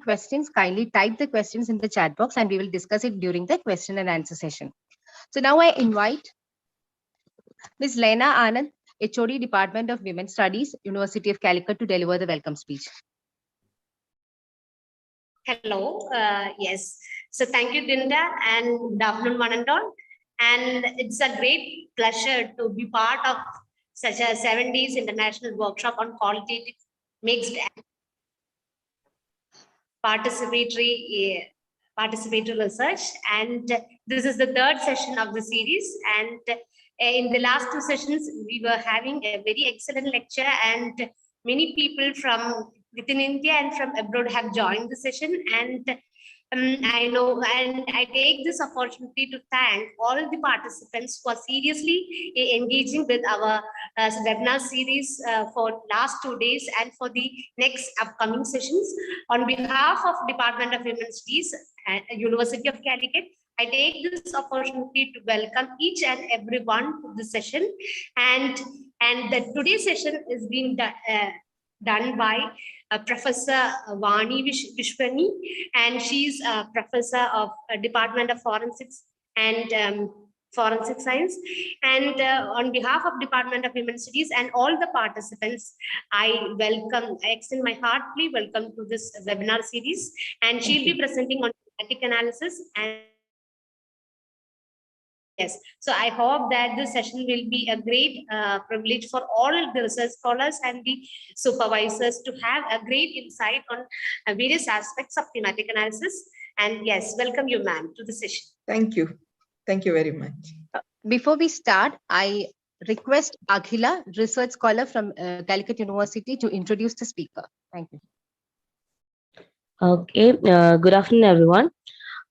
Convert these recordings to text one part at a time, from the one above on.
questions, kindly type the questions in the chat box and we will discuss it during the question and answer session. So now I invite Ms. Lena Anand, HOD, Department of Women Studies, University of Calicut, to deliver the welcome speech. Hello, yes. So thank you, Dinda, and good afternoon, one and all. And it's a great pleasure to be part of such a 7 days international workshop on qualitative, mixed, and participatory research. And this is the third session of the series. And in the last two sessions, we were having a very excellent lecture, and many people from within India and from abroad have joined the session. And I know, and I take this opportunity to thank all the participants for seriously engaging with our webinar series for last 2 days and for the next upcoming sessions. On behalf of Department of Women Studies and University of Calicut, I take this opportunity to welcome each and everyone to the session. And the today's session is being done by Professor Vani Vishwani, and she's a professor of Department of Forensics and Forensic Science. And on behalf of Department of Women Studies and all the participants, I extend my heartily welcome to this webinar series. And she'll be presenting on thematic analysis. And yes, so I hope that this session will be a great privilege for all the research scholars and the supervisors to have a great insight on various aspects of thematic analysis. And yes, welcome you, ma'am, to the session. Thank you. Thank you very much. Before we start, I request Akhila, research scholar from Calicut University, to introduce the speaker. Thank you. Okay, good afternoon, everyone.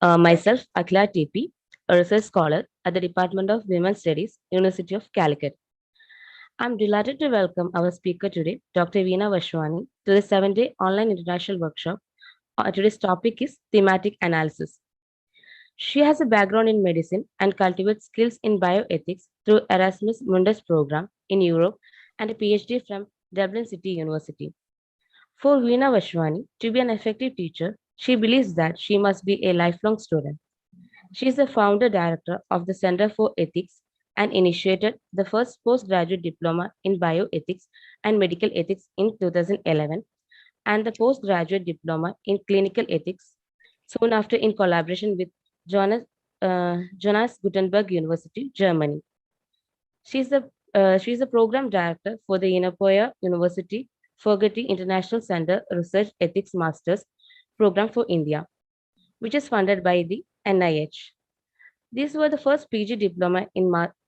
Myself, Akhila TP, a research scholar at the Department of Women's Studies, University of Calicut. I'm delighted to welcome our speaker today, Dr. Veena Vashwani, to the 7-day online international workshop. Today's topic is thematic analysis. She has a background in medicine and cultivates skills in bioethics through Erasmus Mundus program in Europe and a PhD from Dublin City University. For Veena Vashwani to be an effective teacher, she believes that she must be a lifelong student. She is the founder director of the Center for Ethics and initiated the first postgraduate diploma in bioethics and medical ethics in 2011 and the postgraduate diploma in clinical ethics soon after in collaboration with Jonas Gutenberg University, Germany. She is the program director for the Inapoya University Fogarty International Center Research Ethics Masters program for India, which is funded by the NIH. These were the first PG diploma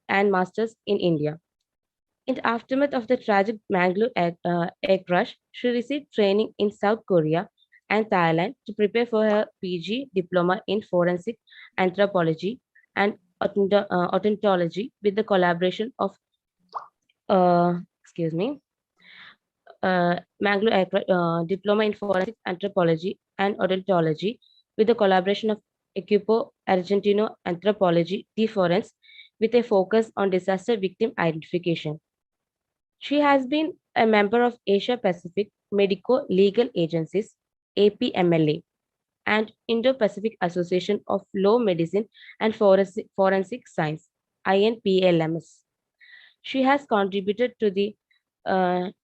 and masters in India. In the aftermath of the tragic Mangalore air crash, she received training in South Korea and Thailand to prepare for her PG diploma in forensic anthropology and odontology with the collaboration of Mangalore diploma in forensic anthropology and odontology with the collaboration of Equipo Argentino Anthropology de Forense with a focus on disaster victim identification. She has been a member of Asia Pacific Medico Legal Agencies, APMLA, and Indo-Pacific Association of Law Medicine and Forensic Science, INPLMS. She has contributed to the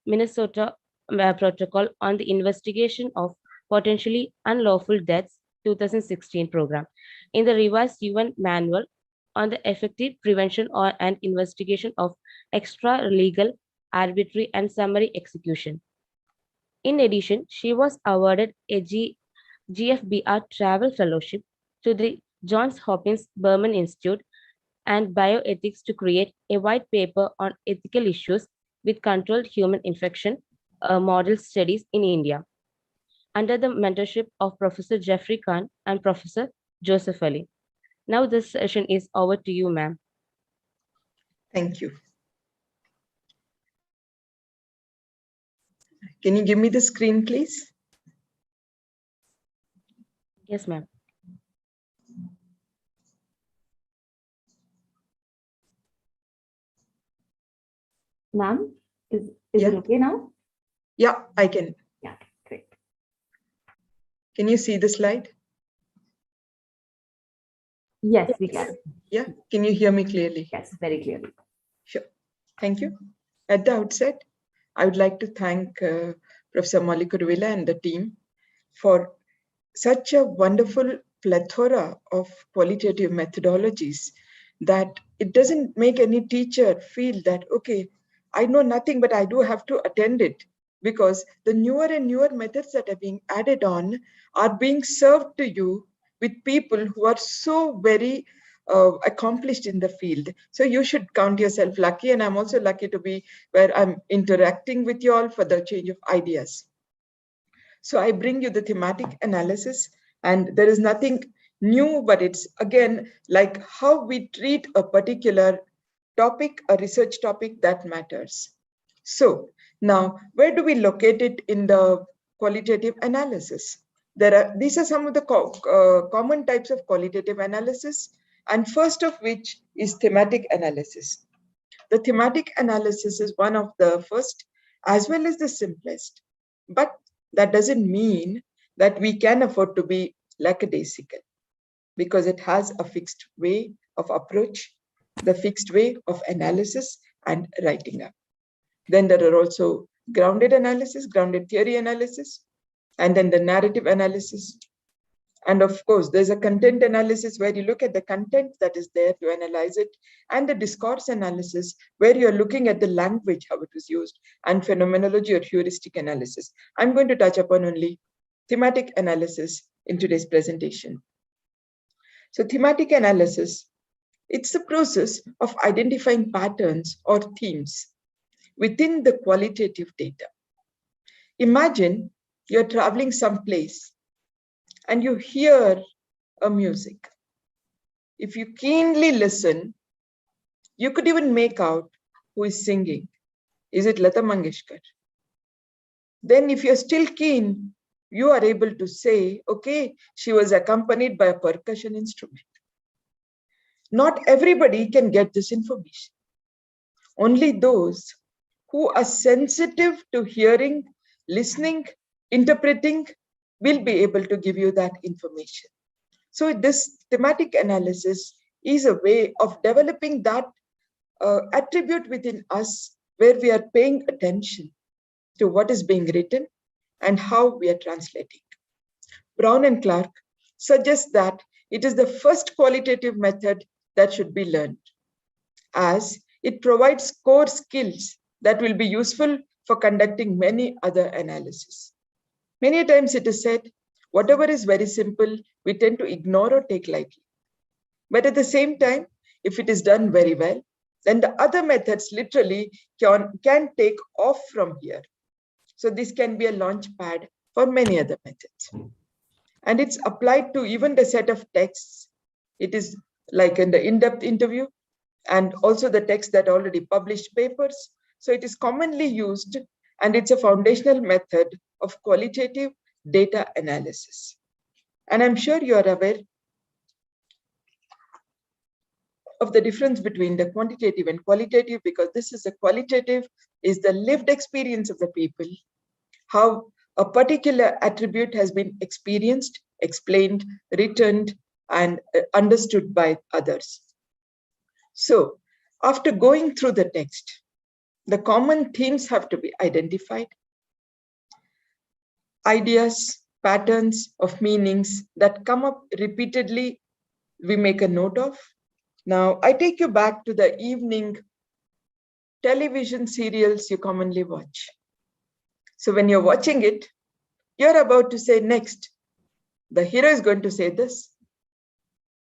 Minnesota Protocol on the Investigation of Potentially Unlawful Deaths 2016 program in the revised UN Manual on the Effective Prevention and Investigation of Extra-Legal, Arbitrary, and Summary Execution. In addition, she was awarded a GFBR Travel Fellowship to the Johns Hopkins Berman Institute and Bioethics to create a white paper on ethical issues with controlled human infection model studies in India, under the mentorship of Professor Jeffrey Khan and Professor Joseph Ali. Now this session is over to you, ma'am. Thank you. Can you give me the screen, please? Yes, ma'am. Ma'am, is it okay now? Yeah, I can. Yeah, great. Can you see the slide? Yes, we can. Yeah. Can you hear me clearly? Yes, very clearly. Sure. Thank you. At the outset, I would like to thank Professor Molly Kuruvilla and the team for such a wonderful plethora of qualitative methodologies that it doesn't make any teacher feel that, okay, I know nothing, but I do have to attend it, because the newer and newer methods that are being added on are being served to you with people who are so very accomplished in the field. So you should count yourself lucky, and I'm also lucky to be where I'm interacting with you all for the change of ideas. So I bring you the thematic analysis, and there is nothing new, but it's again like how we treat a particular topic, a research topic that matters. So now, where do we locate it in the qualitative analysis? These are some of the common types of qualitative analysis, and first of which is thematic analysis. The thematic analysis is one of the first as well as the simplest, but that doesn't mean that we can afford to be lackadaisical, because it has a fixed way of approach, the fixed way of analysis and writing up. Then there are also grounded analysis, grounded theory analysis, and then the narrative analysis. And of course, there's a content analysis where you look at the content that is there to analyze it, and the discourse analysis where you're looking at the language, how it was used, and phenomenology or heuristic analysis. I'm going to touch upon only thematic analysis in today's presentation. So thematic analysis, it's the process of identifying patterns or themes within the qualitative data. Imagine you're traveling someplace and you hear a music. If you keenly listen, you could even make out who is singing. Is it Lata Mangeshkar? Then if you're still keen, you are able to say, okay, she was accompanied by a percussion instrument. Not everybody can get this information. Only those who are sensitive to hearing, listening, interpreting will be able to give you that information. So this thematic analysis is a way of developing that attribute within us where we are paying attention to what is being written and how we are translating. Brown and Clark suggest that it is the first qualitative method that should be learned, as it provides core skills that will be useful for conducting many other analyses. Many times it is said, whatever is very simple, we tend to ignore or take lightly. But at the same time, if it is done very well, then the other methods literally can take off from here. So this can be a launch pad for many other methods. And it's applied to even the set of texts. It is like in the in-depth interview and also the text that already published papers. So it is commonly used, and it's a foundational method of qualitative data analysis. And I'm sure you are aware of the difference between the quantitative and qualitative, because this is a qualitative is the lived experience of the people, how a particular attribute has been experienced, explained, written, and understood by others. So after going through the text, the common themes have to be identified. Ideas, patterns of meanings that come up repeatedly, we make a note of. Now, I take you back to the evening television serials you commonly watch. So when you're watching it, you're about to say next, the hero is going to say this.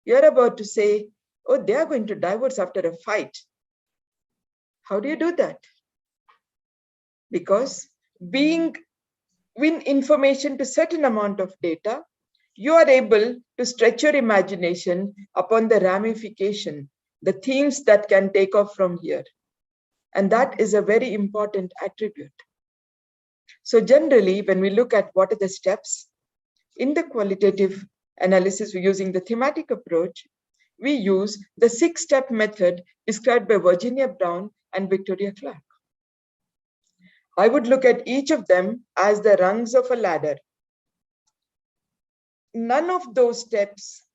You're about to say, oh, they are going to divorce after a fight. How do you do that? Because being with information to certain amount of data, you are able to stretch your imagination upon the ramification, the themes that can take off from here. And that is a very important attribute. So generally, when we look at what are the steps in the qualitative analysis, we're using the thematic approach. We use the 6-step method described by Virginia Brown and Victoria Clark. I would look at each of them as the rungs of a ladder. none of those steps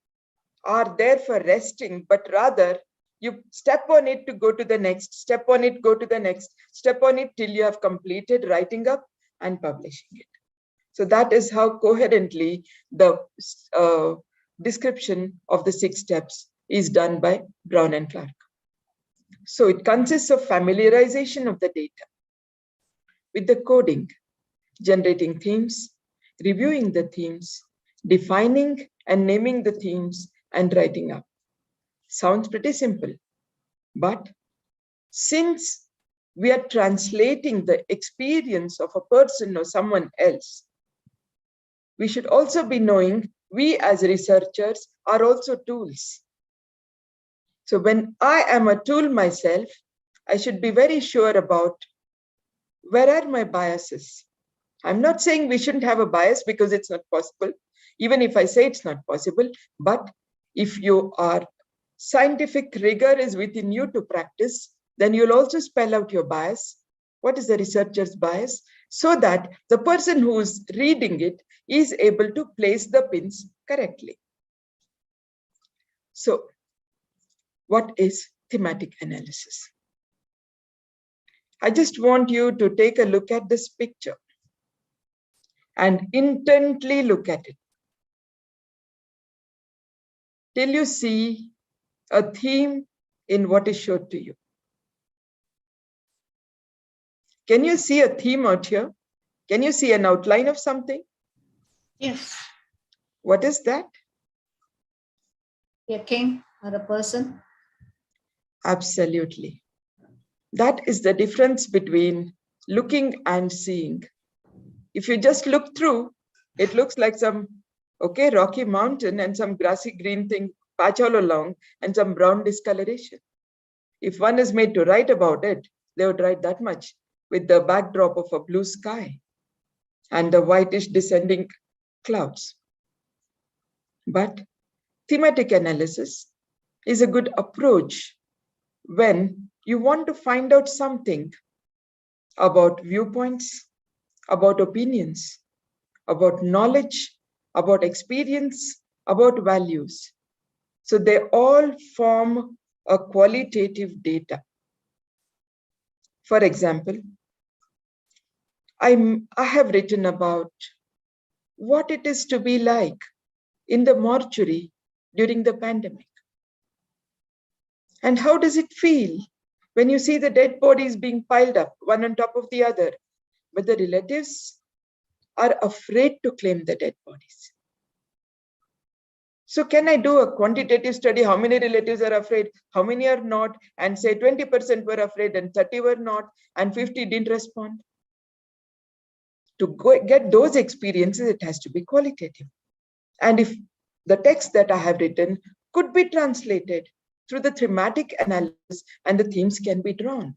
are there for resting, but rather you step on it to go to the next, step on it, go to the next, step on it till you have completed writing up and publishing it. So that is how coherently the description of the 6 steps is done by Brown and Clark. So it consists of familiarization of the data with the coding, generating themes, reviewing the themes, defining and naming the themes, and writing up. Sounds pretty simple, but since we are translating the experience of a person or someone else, we should also be knowing we as researchers are also tools. So when I am a tool myself, I should be very sure about where are my biases. I'm not saying we shouldn't have a bias because it's not possible, even if I say it's not possible, but if you are scientific rigor is within you to practice, then you'll also spell out your bias. What is the researcher's bias? So that the person who's reading it is able to place the pins correctly. So what is thematic analysis? I just want you to take a look at this picture and intently look at it till you see a theme in what is showed to you. Can you see a theme out here? Can you see an outline of something? Yes. What is that? A king or a person. Absolutely. That is the difference between looking and seeing. If you just look through, it looks like some, okay, rocky mountain and some grassy green thing patch all along and some brown discoloration. If one is made to write about it, they would write that much with the backdrop of a blue sky and the whitish descending clouds. But thematic analysis is a good approach when you want to find out something about viewpoints, about opinions, about knowledge, about experience, about values. So they all form a qualitative data. For example, I have written about what it is to be like in the mortuary during the pandemic. And how does it feel when you see the dead bodies being piled up, one on top of the other, but the relatives are afraid to claim the dead bodies? So can I do a quantitative study? How many relatives are afraid? How many are not? And say 20% were afraid and 30 were not, and 50 didn't respond. To get those experiences, it has to be qualitative. And if the text that I have written could be translated through the thematic analysis and the themes can be drawn.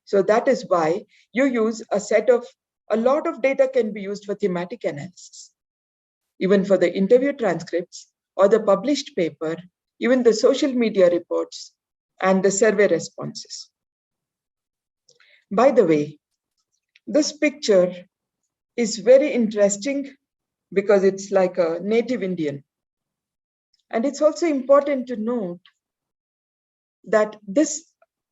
So that is why you use a lot of data can be used for thematic analysis. Even for the interview transcripts or the published paper, even the social media reports and the survey responses. By the way, this picture is very interesting because it's like a native Indian. And it's also important to note that this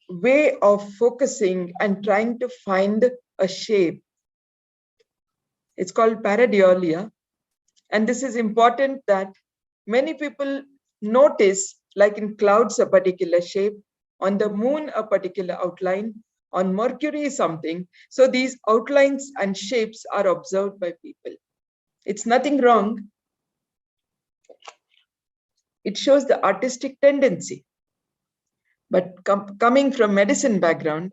way of focusing and trying to find a shape, it's called pareidolia. And this is important that many people notice, like in clouds, a particular shape, on the moon, a particular outline, on Mercury, something. So these outlines and shapes are observed by people. It's nothing wrong. It shows the artistic tendency. But coming from medicine background,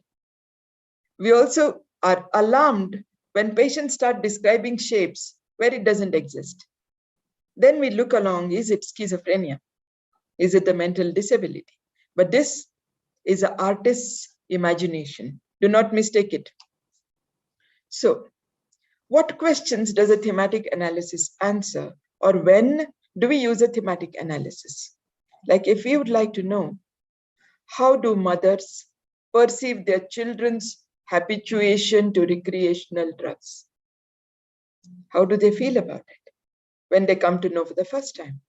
we also are alarmed when patients start describing shapes where it doesn't exist. Then we look along, is it schizophrenia? Is it a mental disability? But this is an artist's imagination. Do not mistake it. So, what questions does a thematic analysis answer? Or when do we use a thematic analysis? Like if we would like to know, how do mothers perceive their children's habituation to recreational drugs? How do they feel about it? when they come to know for the first time?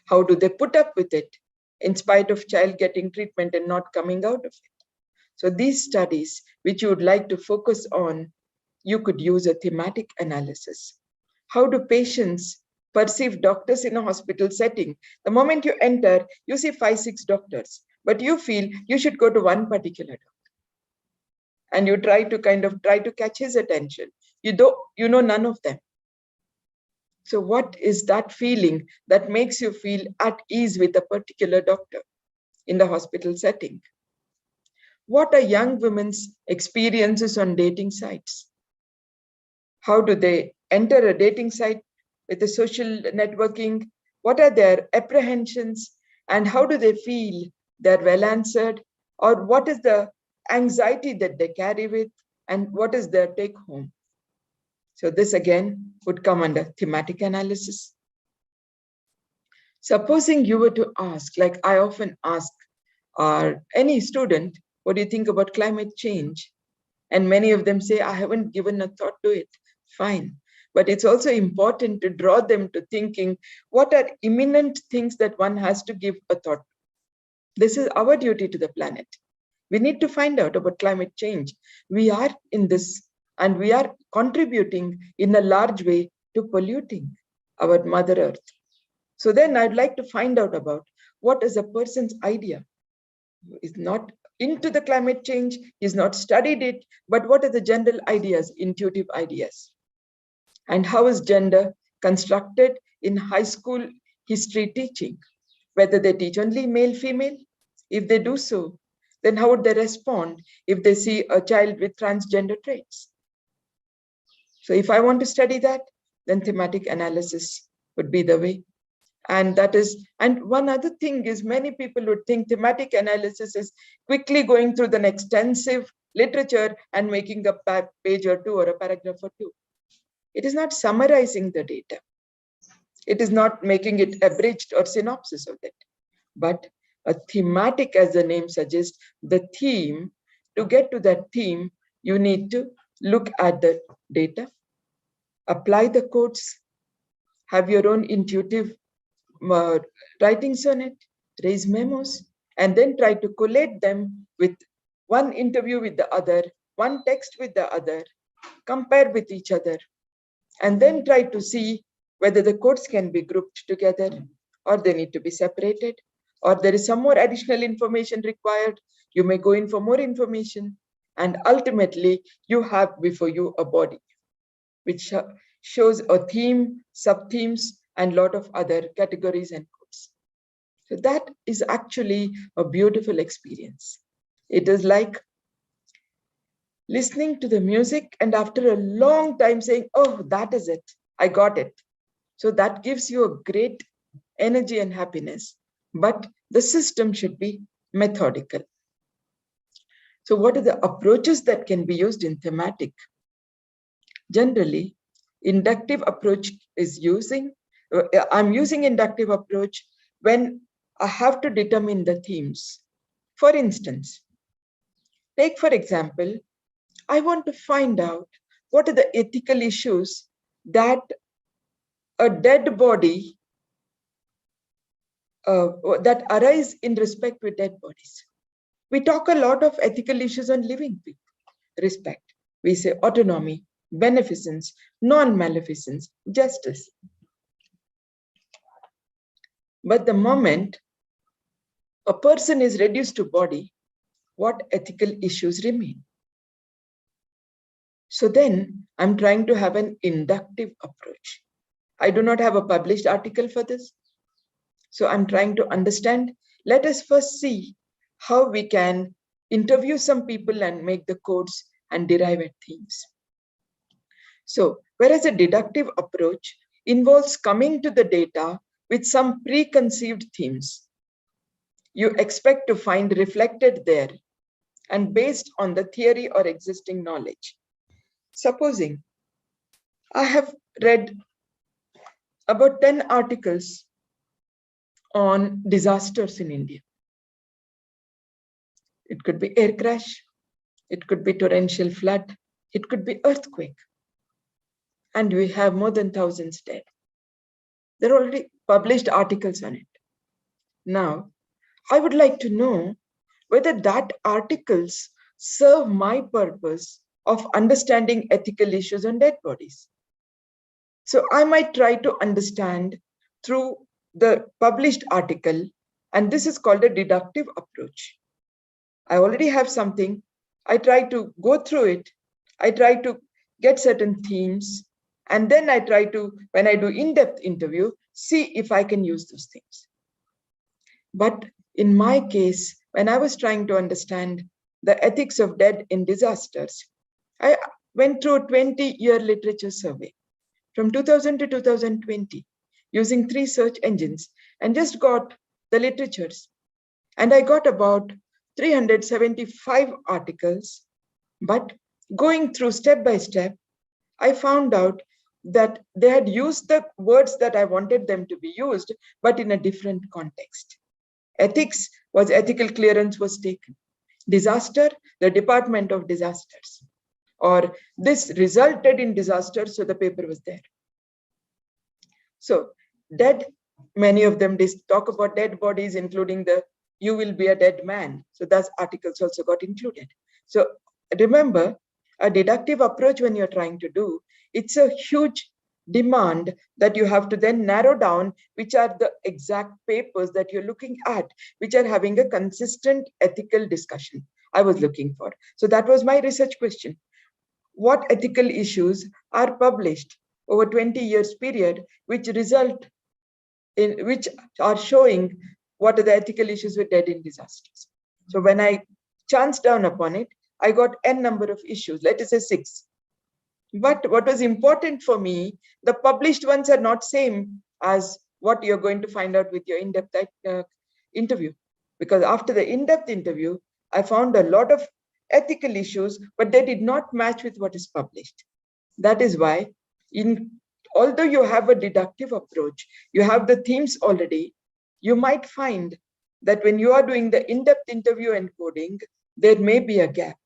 How do they put up with it in spite of child getting treatment and not coming out of it? So these studies, which you would like to focus on, you could use a thematic analysis. How do patients perceive doctors in a hospital setting? The moment you enter, you see 5, 6 doctors, but you feel you should go to one particular doctor. And you try to catch his attention. You know none of them. So what is that feeling that makes you feel at ease with a particular doctor in the hospital setting? What are young women's experiences on dating sites? How do they enter a dating site with the social networking? What are their apprehensions? And how do they feel they're well answered? Or what is the anxiety that they carry with? And what is their take home? So this again would come under thematic analysis. Supposing you were to ask, like I often ask any student, what do you think about climate change? And many of them say, I haven't given a thought to it. Fine. But it's also important to draw them to thinking, what are imminent things that one has to give a thought to? This is our duty to the planet. We need to find out about climate change. We are in this, and we are contributing in a large way to polluting our Mother Earth. So then I'd like to find out about what is a person's idea. Is not into the climate change, he's not studied it, but what are the general ideas, intuitive ideas? And how is gender constructed in high school history teaching? Whether they teach only male, female? If they do so, then how would they respond if they see a child with transgender traits? So if I want to study that, then thematic analysis would be the way. And one other thing is, many people would think thematic analysis is quickly going through the extensive literature and making a page or two or a paragraph or two. It is not summarizing the data. It is not making it abridged or synopsis of it, but a thematic, as the name suggests, the theme. To get to that theme, you need to look at the data, apply the codes, have your own intuitive writings on it, raise memos, and then try to collate them with one interview with the other, one text with the other, compare with each other, and then try to see whether the codes can be grouped together or they need to be separated, or there is some more additional information required. You may go in for more information, and ultimately you have before you a body which shows a theme, sub-themes, and a lot of other categories and codes. So that is actually a beautiful experience. It is like listening to the music and after a long time saying, oh, that is it, I got it. So that gives you a great energy and happiness, but the system should be methodical. So what are the approaches that can be used in thematic? Generally, inductive approach is I'm using inductive approach when I have to determine the themes. For instance, take for example, I want to find out what are the ethical issues that a dead body that arise in respect with dead bodies. We talk a lot of ethical issues on living people. Respect. We say autonomy, beneficence, non-maleficence, justice. But the moment a person is reduced to body, what ethical issues remain? So then I'm trying to have an inductive approach. I do not have a published article for this. So I'm trying to understand. Let us first see how we can interview some people and make the codes and derive at themes. So whereas a deductive approach involves coming to the data with some preconceived themes, you expect to find reflected there and based on the theory or existing knowledge. Supposing I have read about 10 articles on disasters in India. It could be air crash, it could be torrential flood, it could be earthquake. And we have more than thousands dead. There are already published articles on it. Now, I would like to know whether that articles serve my purpose of understanding ethical issues on dead bodies. So I might try to understand through the published article, and this is called a deductive approach. I already have something. I try to go through it. I try to get certain themes, and then I try to, when I do in-depth interview, see if I can use those things. But in my case, when I was trying to understand the ethics of dead in disasters, I went through a 20-year literature survey from 2000 to 2020 using 3 search engines and just got the literatures. And I got about 375 articles, but going through step by step, I found out that they had used the words that I wanted them to be used, but in a different context. Ethics was ethical clearance was taken. Disaster, the Department of Disasters. Or this resulted in disaster, so the paper was there. So dead, many of them talk about dead bodies, including the "you will be a dead man." So those articles also got included. So remember, a deductive approach when you're trying to do, it's a huge demand that you have to then narrow down which are the exact papers that you're looking at, which are having a consistent ethical discussion I was looking for. So that was my research question. What ethical issues are published over 20 years period, which result in, which are showing what are the ethical issues with dead in disasters. So when I chanced down upon it, I got n number of issues, let us say 6. But what was important for me, the published ones are not same as what you're going to find out with your in-depth interview. Because after the in-depth interview, I found a lot of ethical issues, but they did not match with what is published. That is why, although you have a deductive approach, you have the themes already, you might find that when you are doing the in-depth interview and coding, there may be a gap.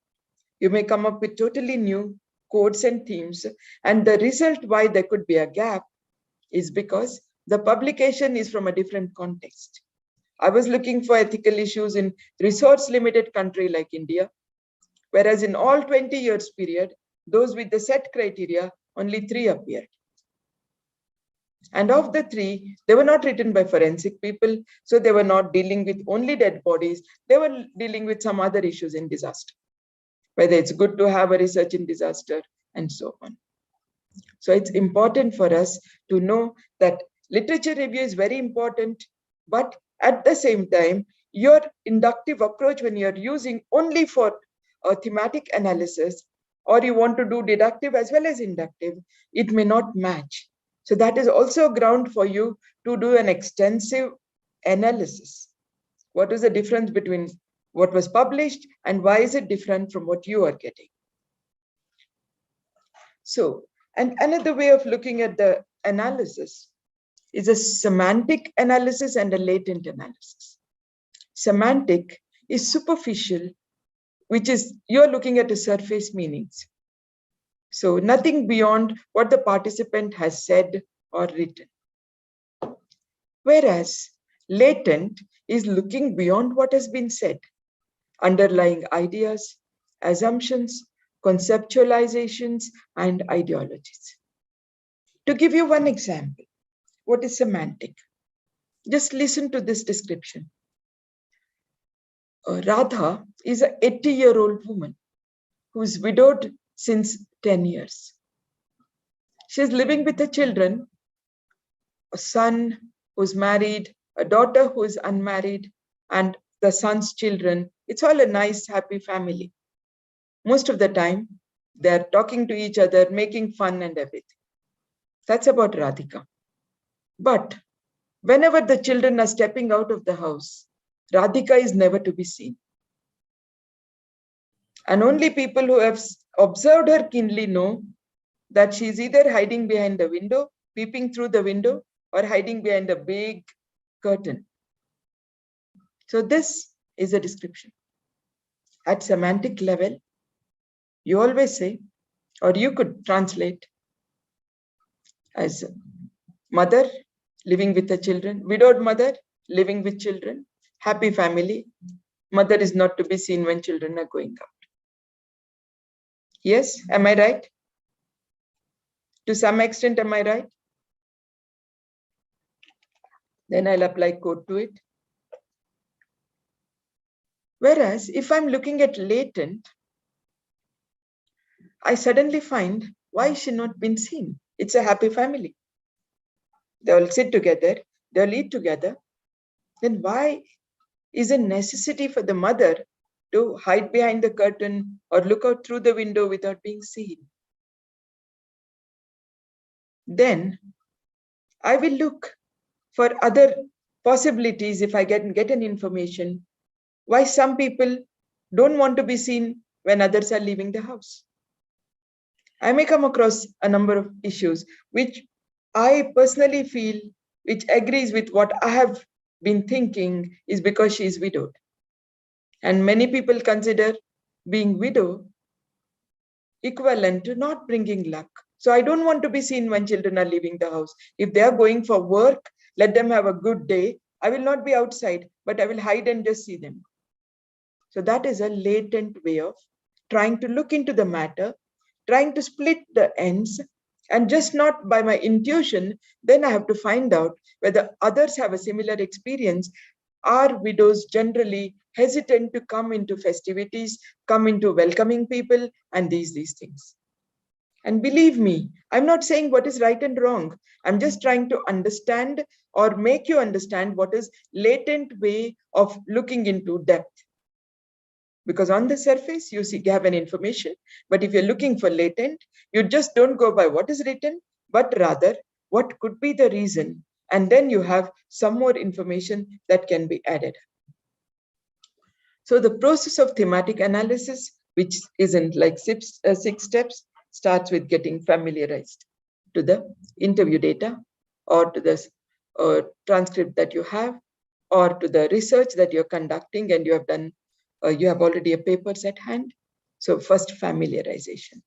You may come up with totally new codes and themes, and the result why there could be a gap is because the publication is from a different context. I was looking for ethical issues in resource limited country like India, whereas in all 20 years period, those with the set criteria, only 3 appeared. And of the 3, they were not written by forensic people, so they were not dealing with only dead bodies, they were dealing with some other issues in disaster, whether it's good to have a research in disaster and so on. So it's important for us to know that literature review is very important, but at the same time, your inductive approach when you're using only for a thematic analysis, or you want to do deductive as well as inductive, it may not match. So that is also a ground for you to do an extensive analysis. What is the difference between what was published and why is it different from what you are getting? So, and another way of looking at the analysis is a semantic analysis and a latent analysis. Semantic is superficial, which is you're looking at the surface meanings. So nothing beyond what the participant has said or written. Whereas latent is looking beyond what has been said, underlying ideas, assumptions, conceptualizations, and ideologies. To give you one example, what is semantic? Just listen to this description. Radha is an 80-year-old woman who is widowed since 10 years. She is living with her children, a son who's married, a daughter who is unmarried, and the son's children. It's all a nice, happy family. Most of the time, they're talking to each other, making fun and everything. That's about Radhika. But whenever the children are stepping out of the house, Radhika is never to be seen. And only people who have observed her keenly know that she's either hiding behind the window, peeping through the window, or hiding behind a big curtain. So this is a description. At semantic level, you always say, or you could translate as mother living with the children. Widowed mother, living with children. Happy family. Mother is not to be seen when children are going out. Yes, am I right? To some extent, am I right? Then I'll apply code to it. Whereas if I'm looking at latent, I suddenly find, why is she not been seen? It's a happy family. They all sit together, they all eat together. Then why is a necessity for the mother to hide behind the curtain or look out through the window without being seen? Then I will look for other possibilities if I get an information. Why some people don't want to be seen when others are leaving the house. I may come across a number of issues which I personally feel, which agrees with what I have been thinking, is because she is widowed. And many people consider being widow equivalent to not bringing luck. So I don't want to be seen when children are leaving the house. If they are going for work, let them have a good day. I will not be outside, but I will hide and just see them. So that is a latent way of trying to look into the matter, trying to split the ends, and just not by my intuition, then I have to find out whether others have a similar experience. Are widows generally hesitant to come into festivities, come into welcoming people, and these things? And believe me, I'm not saying what is right and wrong. I'm just trying to understand or make you understand what is latent way of looking into depth. Because on the surface, you have an information, but if you're looking for latent, you just don't go by what is written, but rather what could be the reason. And then you have some more information that can be added. So the process of thematic analysis, which isn't like 6 steps, starts with getting familiarized to the interview data or to the transcript that you have, or to the research that you're conducting and you have done. You have already a papers at hand. So first, familiarization.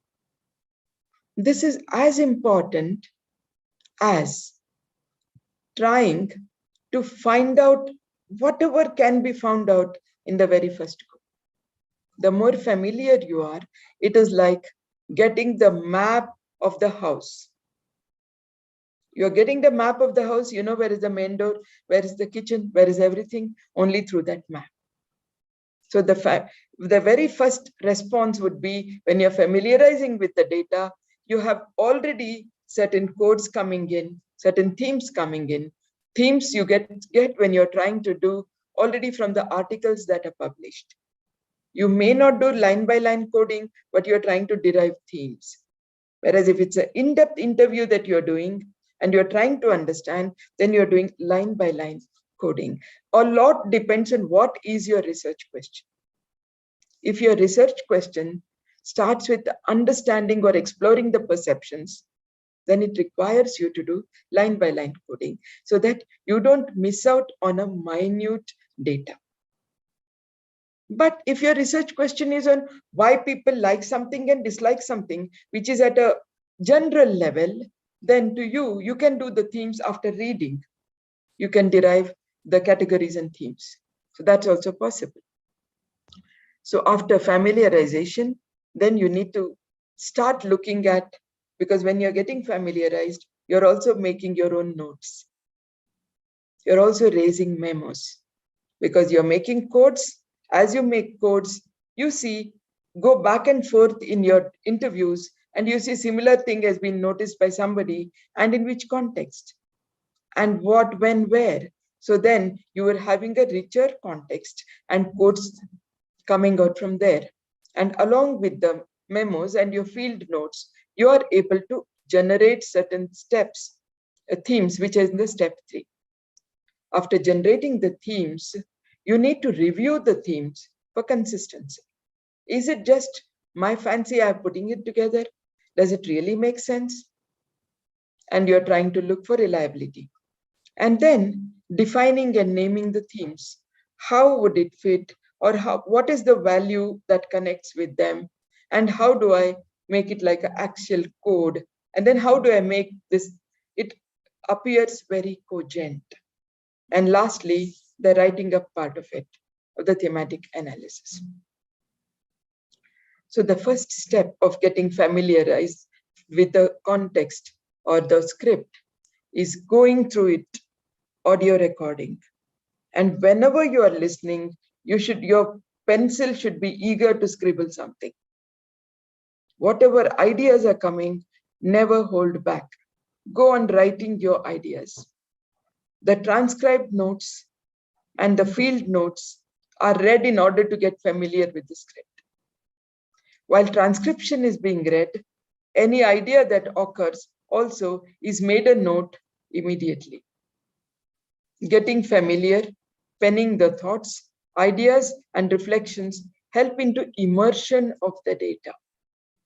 This is as important as trying to find out whatever can be found out in the very first go. The more familiar you are, it is like getting the map of the house. You're getting the map of the house, you know where is the main door, where is the kitchen, where is everything, only through that map. So the very first response would be, when you're familiarizing with the data, you have already certain codes coming in, certain themes coming in. Themes you get when you're trying to do already from the articles that are published. You may not do line by line coding, but you're trying to derive themes. Whereas if it's an in-depth interview that you're doing and you're trying to understand, then you're doing line by line coding. A lot depends on what is your research question. If your research question starts with understanding or exploring the perceptions, then it requires you to do line by line coding so that you don't miss out on a minute data. But if your research question is on why people like something and dislike something, which is at a general level, then to you can do the themes after reading. You can derive the categories and themes. So that's also possible. So after familiarization, then you need to start looking at, because when you're getting familiarized, you're also making your own notes. You're also raising memos because you're making codes. As you make codes, you see, go back and forth in your interviews and you see similar thing has been noticed by somebody and in which context and what, when, where. So then you are having a richer context and codes coming out from there. And along with the memos and your field notes, you are able to generate certain steps, themes, which is in the step 3. After generating the themes, you need to review the themes for consistency. Is it just my fancy I'm putting it together? Does it really make sense? And you're trying to look for reliability. And then defining and naming the themes. How would it fit? Or what is the value that connects with them? And how do I make it like an actual code? And then how do I make this, appears very cogent. And lastly, the writing up part of it, of the thematic analysis. So the first step of getting familiarized with the context or the script is going through it, audio recording. And whenever you are listening, your pencil should be eager to scribble something. Whatever ideas are coming, never hold back. Go on writing your ideas. The transcribed notes and the field notes are read in order to get familiar with the script. While transcription is being read, any idea that occurs also is made a note immediately. Getting familiar, penning the thoughts, ideas, and reflections help into immersion of the data.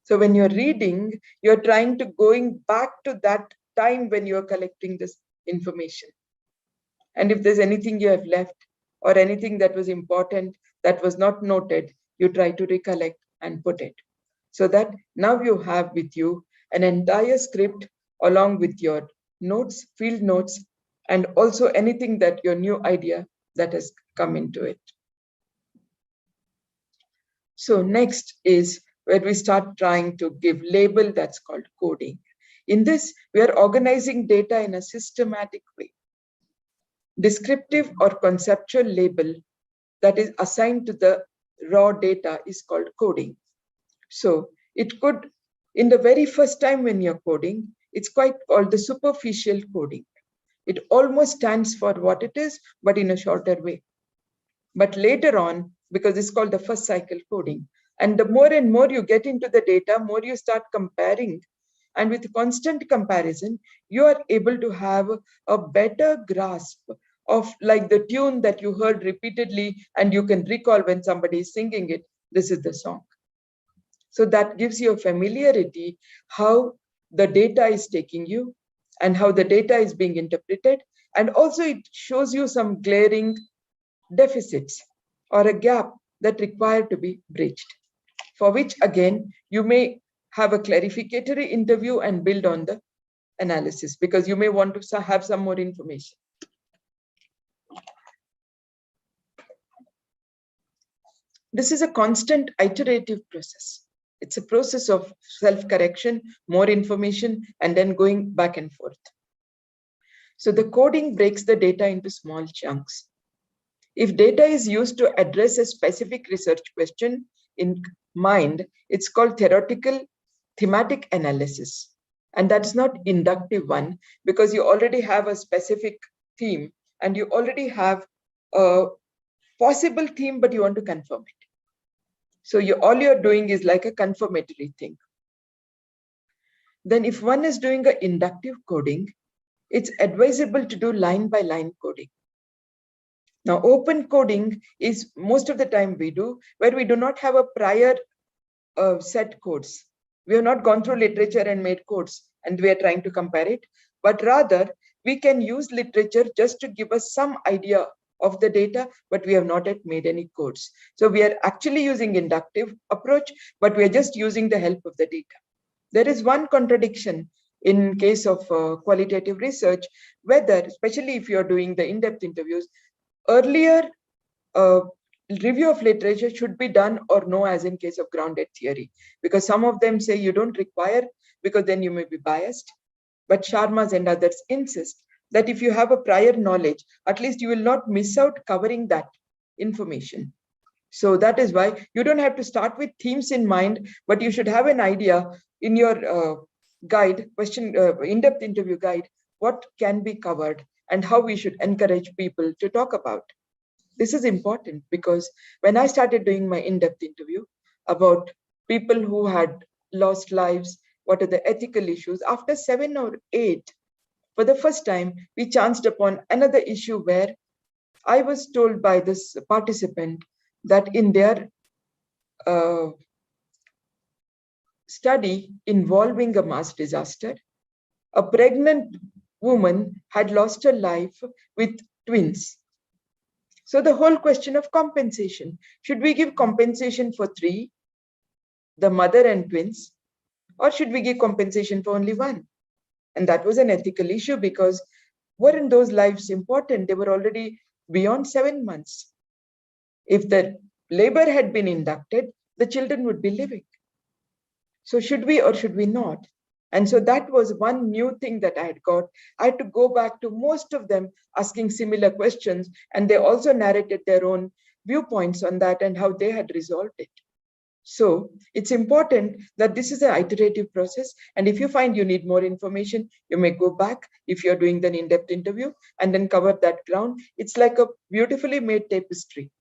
So when you're reading, you're trying to going back to that time when you're collecting this information. And if there's anything you have left or anything that was important that was not noted, you try to recollect and put it. So that now you have with you an entire script along with your notes, field notes, and also anything that your new idea that has come into it. So next is where we start trying to give label that's called coding. In this, we are organizing data in a systematic way. Descriptive or conceptual label that is assigned to the raw data is called coding. So it could, in the very first time when you're coding, it's quite called the superficial coding. It almost stands for what it is, but in a shorter way. But later on, because it's called the first cycle coding, and the more and more you get into the data, more you start comparing. And with constant comparison, you are able to have a better grasp of like the tune that you heard repeatedly, and you can recall when somebody is singing it, this is the song. So that gives you a familiarity how the data is taking you and how the data is being interpreted. And also it shows you some glaring deficits or a gap that require to be bridged, for which again, you may have a clarificatory interview and build on the analysis because you may want to have some more information. This is a constant iterative process. It's a process of self-correction, more information, and then going back and forth. So the coding breaks the data into small chunks. If data is used to address a specific research question in mind, it's called theoretical thematic analysis. And that's not inductive one because you already have a specific theme and you already have a possible theme, but you want to confirm it. So all you're doing is like a confirmatory thing. Then if one is doing an inductive coding, it's advisable to do line by line coding. Now, open coding is most of the time we do where we do not have a prior set codes. We have not gone through literature and made codes and we are trying to compare it, but rather we can use literature just to give us some idea of the data, but we have not yet made any codes. So we are actually using inductive approach, but we are just using the help of the data. There is one contradiction in case of qualitative research, whether, especially if you're doing the in-depth interviews, earlier review of literature should be done or no, as in case of grounded theory, because some of them say you don't require because then you may be biased. But Sharma's and others insist that if you have a prior knowledge, at least you will not miss out covering that information. So that is why you don't have to start with themes in mind, but you should have an idea in your guide, in-depth interview guide, what can be covered and how we should encourage people to talk about. This is important because when I started doing my in-depth interview about people who had lost lives, what are the ethical issues, after 7 or 8, for the first time, we chanced upon another issue where I was told by this participant that in their study involving a mass disaster, a pregnant woman had lost her life with twins. So the whole question of compensation, should we give compensation for 3, the mother and twins, or should we give compensation for only 1? And that was an ethical issue because weren't those lives important? They were already beyond 7 months. If the labor had been inducted, the children would be living. So should we or should we not? And so that was one new thing that I had got. I had to go back to most of them asking similar questions, and they also narrated their own viewpoints on that and how they had resolved it. So it's important that this is an iterative process. And if you find you need more information, you may go back if you're doing an in-depth interview and then cover that ground. It's like a beautifully made tapestry.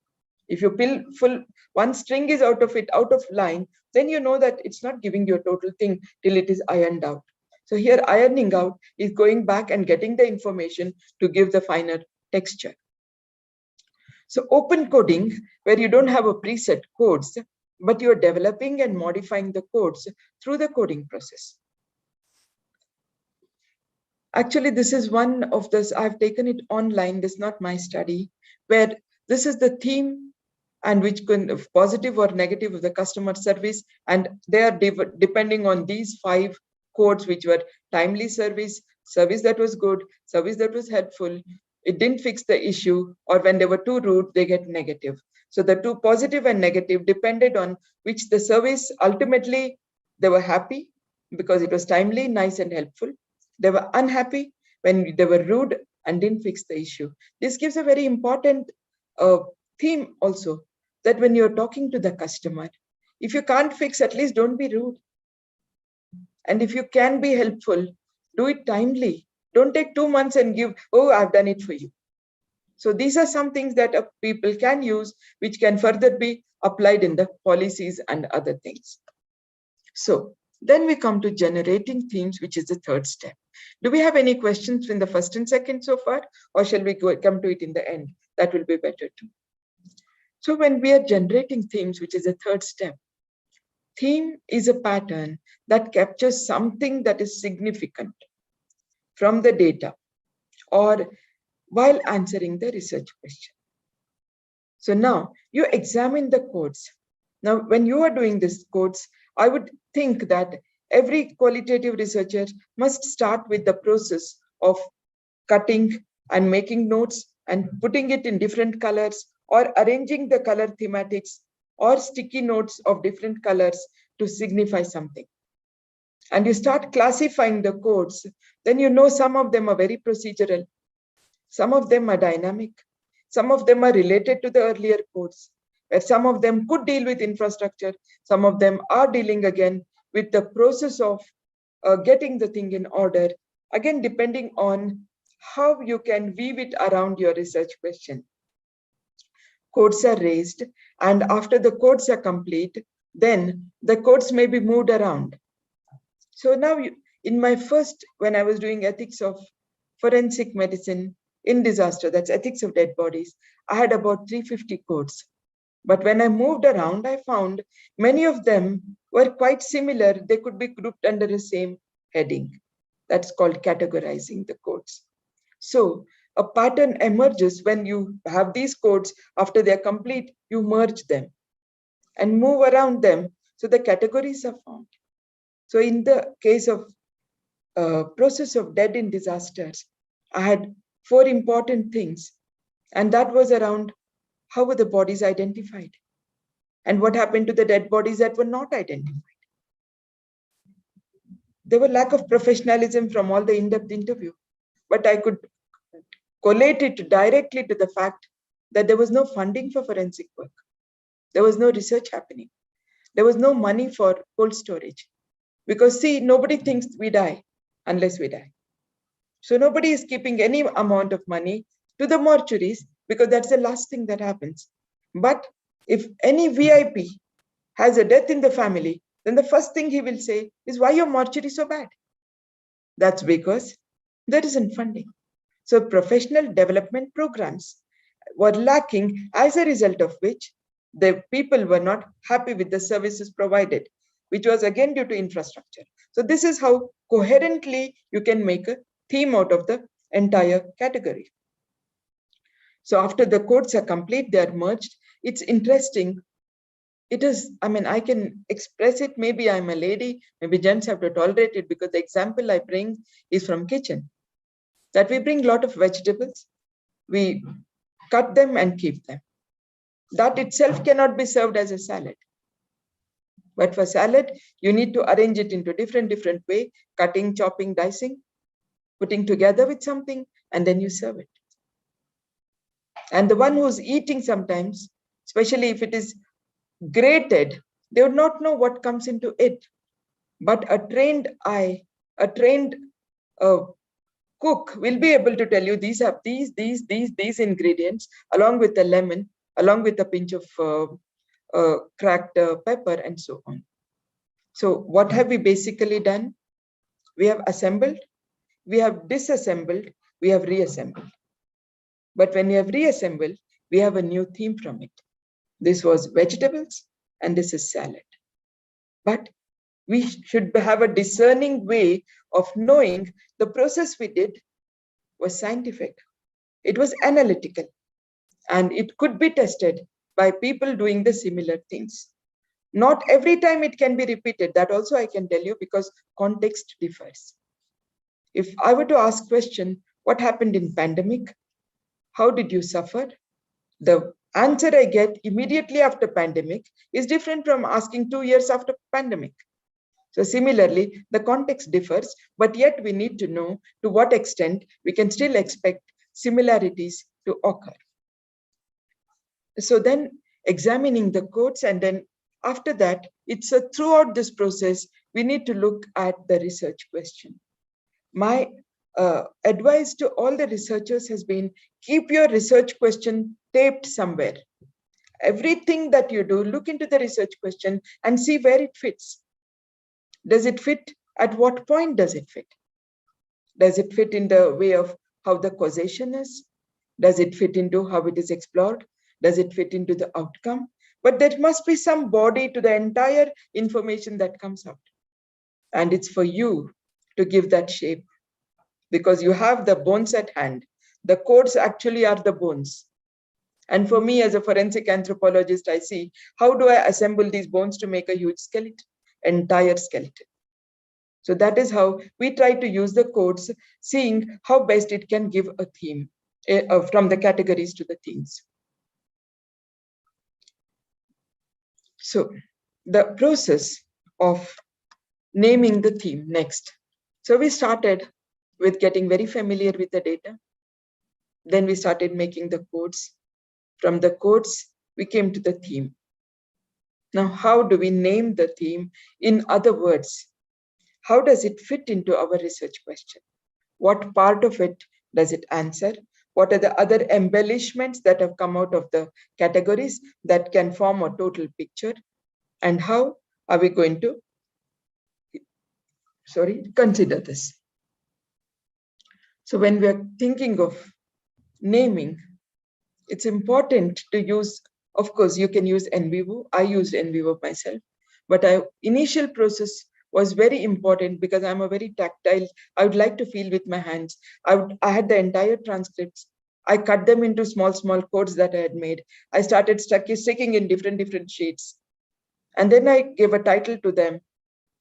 If you pull one string is out of line, then you know that it's not giving you a total thing till it is ironed out. So here ironing out is going back and getting the information to give the finer texture. So open coding, where you don't have a preset codes, but you're developing and modifying the codes through the coding process. Actually, this is one of this, I've taken it online, this is not my study, where this is the theme and which can positive or negative of the customer service. And they are depending on these 5 codes, which were timely service, service that was good, service that was helpful, it didn't fix the issue, or when they were too rude, they get negative. So the 2 positive and negative depended on which the service ultimately they were happy because it was timely, nice and helpful. They were unhappy when they were rude and didn't fix the issue. This gives a very important theme also, that when you're talking to the customer, if you can't fix, at least don't be rude. And if you can be helpful, do it timely. Don't take 2 months and give, oh, I've done it for you. So these are some things that people can use, which can further be applied in the policies and other things. So then we come to generating themes, which is the 3rd step. Do we have any questions in the 1st and 2nd so far, or shall we come to it in the end? That will be better too. So when we are generating themes, which is the 3rd step, theme is a pattern that captures something that is significant from the data or while answering the research question. So now you examine the codes. Now, when you are doing these codes, I would think that every qualitative researcher must start with the process of cutting and making notes and putting it in different colors, or arranging the color thematics or sticky notes of different colors to signify something. And you start classifying the codes, then you know some of them are very procedural, some of them are dynamic, some of them are related to the earlier codes, where some of them could deal with infrastructure, some of them are dealing again with the process of getting the thing in order, again depending on how you can weave it around your research question. Codes are raised, and after the codes are complete, then the codes may be moved around. So now in my first, when I was doing ethics of forensic medicine in disaster, that's ethics of dead bodies, I had about 350 codes. But when I moved around, I found many of them were quite similar. They could be grouped under the same heading. That's called categorizing the codes. So a pattern emerges when you have these codes. After they're complete, you merge them and move around them so the categories are found. So in the case of process of dead in disasters, I had 4 important things, and that was around how were the bodies identified and what happened to the dead bodies that were not identified. There were lack of professionalism from all the in-depth interview, but I could collate it directly to the fact that there was no funding for forensic work. There was no research happening. There was no money for cold storage. Because see, nobody thinks we die unless we die. So nobody is keeping any amount of money to the mortuaries because that's the last thing that happens. But if any VIP has a death in the family, then the first thing he will say is, why your mortuary so bad? That's because there isn't funding. So professional development programs were lacking, as a result of which the people were not happy with the services provided, which was again due to infrastructure. So this is how coherently you can make a theme out of the entire category. So after the codes are complete, they are merged. It's interesting. it is, I mean, I can express it. Maybe I'm a lady, maybe gents have to tolerate it, because the example I bring is from kitchen. That we bring a lot of vegetables, we cut them and keep them. That itself cannot be served as a salad. But for salad, you need to arrange it into different way, cutting, chopping, dicing, putting together with something, and then you serve it. And the one who's eating sometimes, especially if it is grated, they would not know what comes into it. But a trained eye, a trained cook will be able to tell you these are these ingredients, along with the lemon, along with a pinch of cracked pepper, and so on. So what have we basically done? We have assembled, we have disassembled, we have reassembled. But when we have reassembled, we have a new theme from it. This was vegetables and this is salad. But we should have a discerning way of knowing the process we did was scientific. It was analytical, and it could be tested by people doing the similar things. Not every time it can be repeated. That also I can tell you, because context differs. If I were to ask question, what happened in pandemic? How did you suffer? The answer I get immediately after pandemic is different from asking 2 years after pandemic. So similarly, the context differs, but yet we need to know to what extent we can still expect similarities to occur. So then examining the codes, and then after that, it's throughout this process, we need to look at the research question. My advice to all the researchers has been, keep your research question taped somewhere. Everything that you do, look into the research question and see where it fits. Does it fit? At what point does it fit? Does it fit in the way of how the causation is? Does it fit into how it is explored? Does it fit into the outcome? But there must be some body to the entire information that comes out. And it's for you to give that shape, because you have the bones at hand. The codes actually are the bones. And for me, as a forensic anthropologist, I see, how do I assemble these bones to make a huge skeleton, entire skeleton? So that is how we try to use the codes, seeing how best it can give a theme from the categories to the themes. So the process of naming the theme next. So we started with getting very familiar with the data. Then we started making the codes. From the codes, we came to the theme. Now, how do we name the theme? In other words, how does it fit into our research question? What part of it does it answer? What are the other embellishments that have come out of the categories that can form a total picture? And how are we going to, consider this? So when we're thinking of naming, it's important to use, of course, you can use NVivo. I used NVivo myself, but initial process was very important because I'm a very tactile. I would like to feel with my hands. I had the entire transcripts. I cut them into small codes that I had made. I started sticking in different sheets. And then I gave a title to them.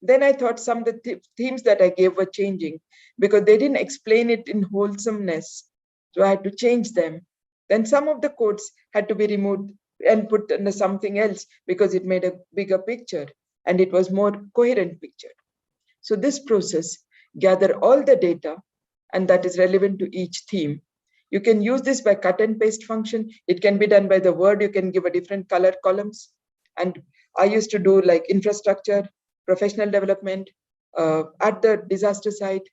Then I thought some of the themes that I gave were changing because they didn't explain it in wholesomeness. So I had to change them. Then some of the codes had to be removed and put under something else because it made a bigger picture and it was more coherent picture. So this process, gather all the data and that is relevant to each theme. You can use this by cut and paste function. It can be done by the word. You can give a different color columns. And I used to do like infrastructure, professional development, at the disaster site,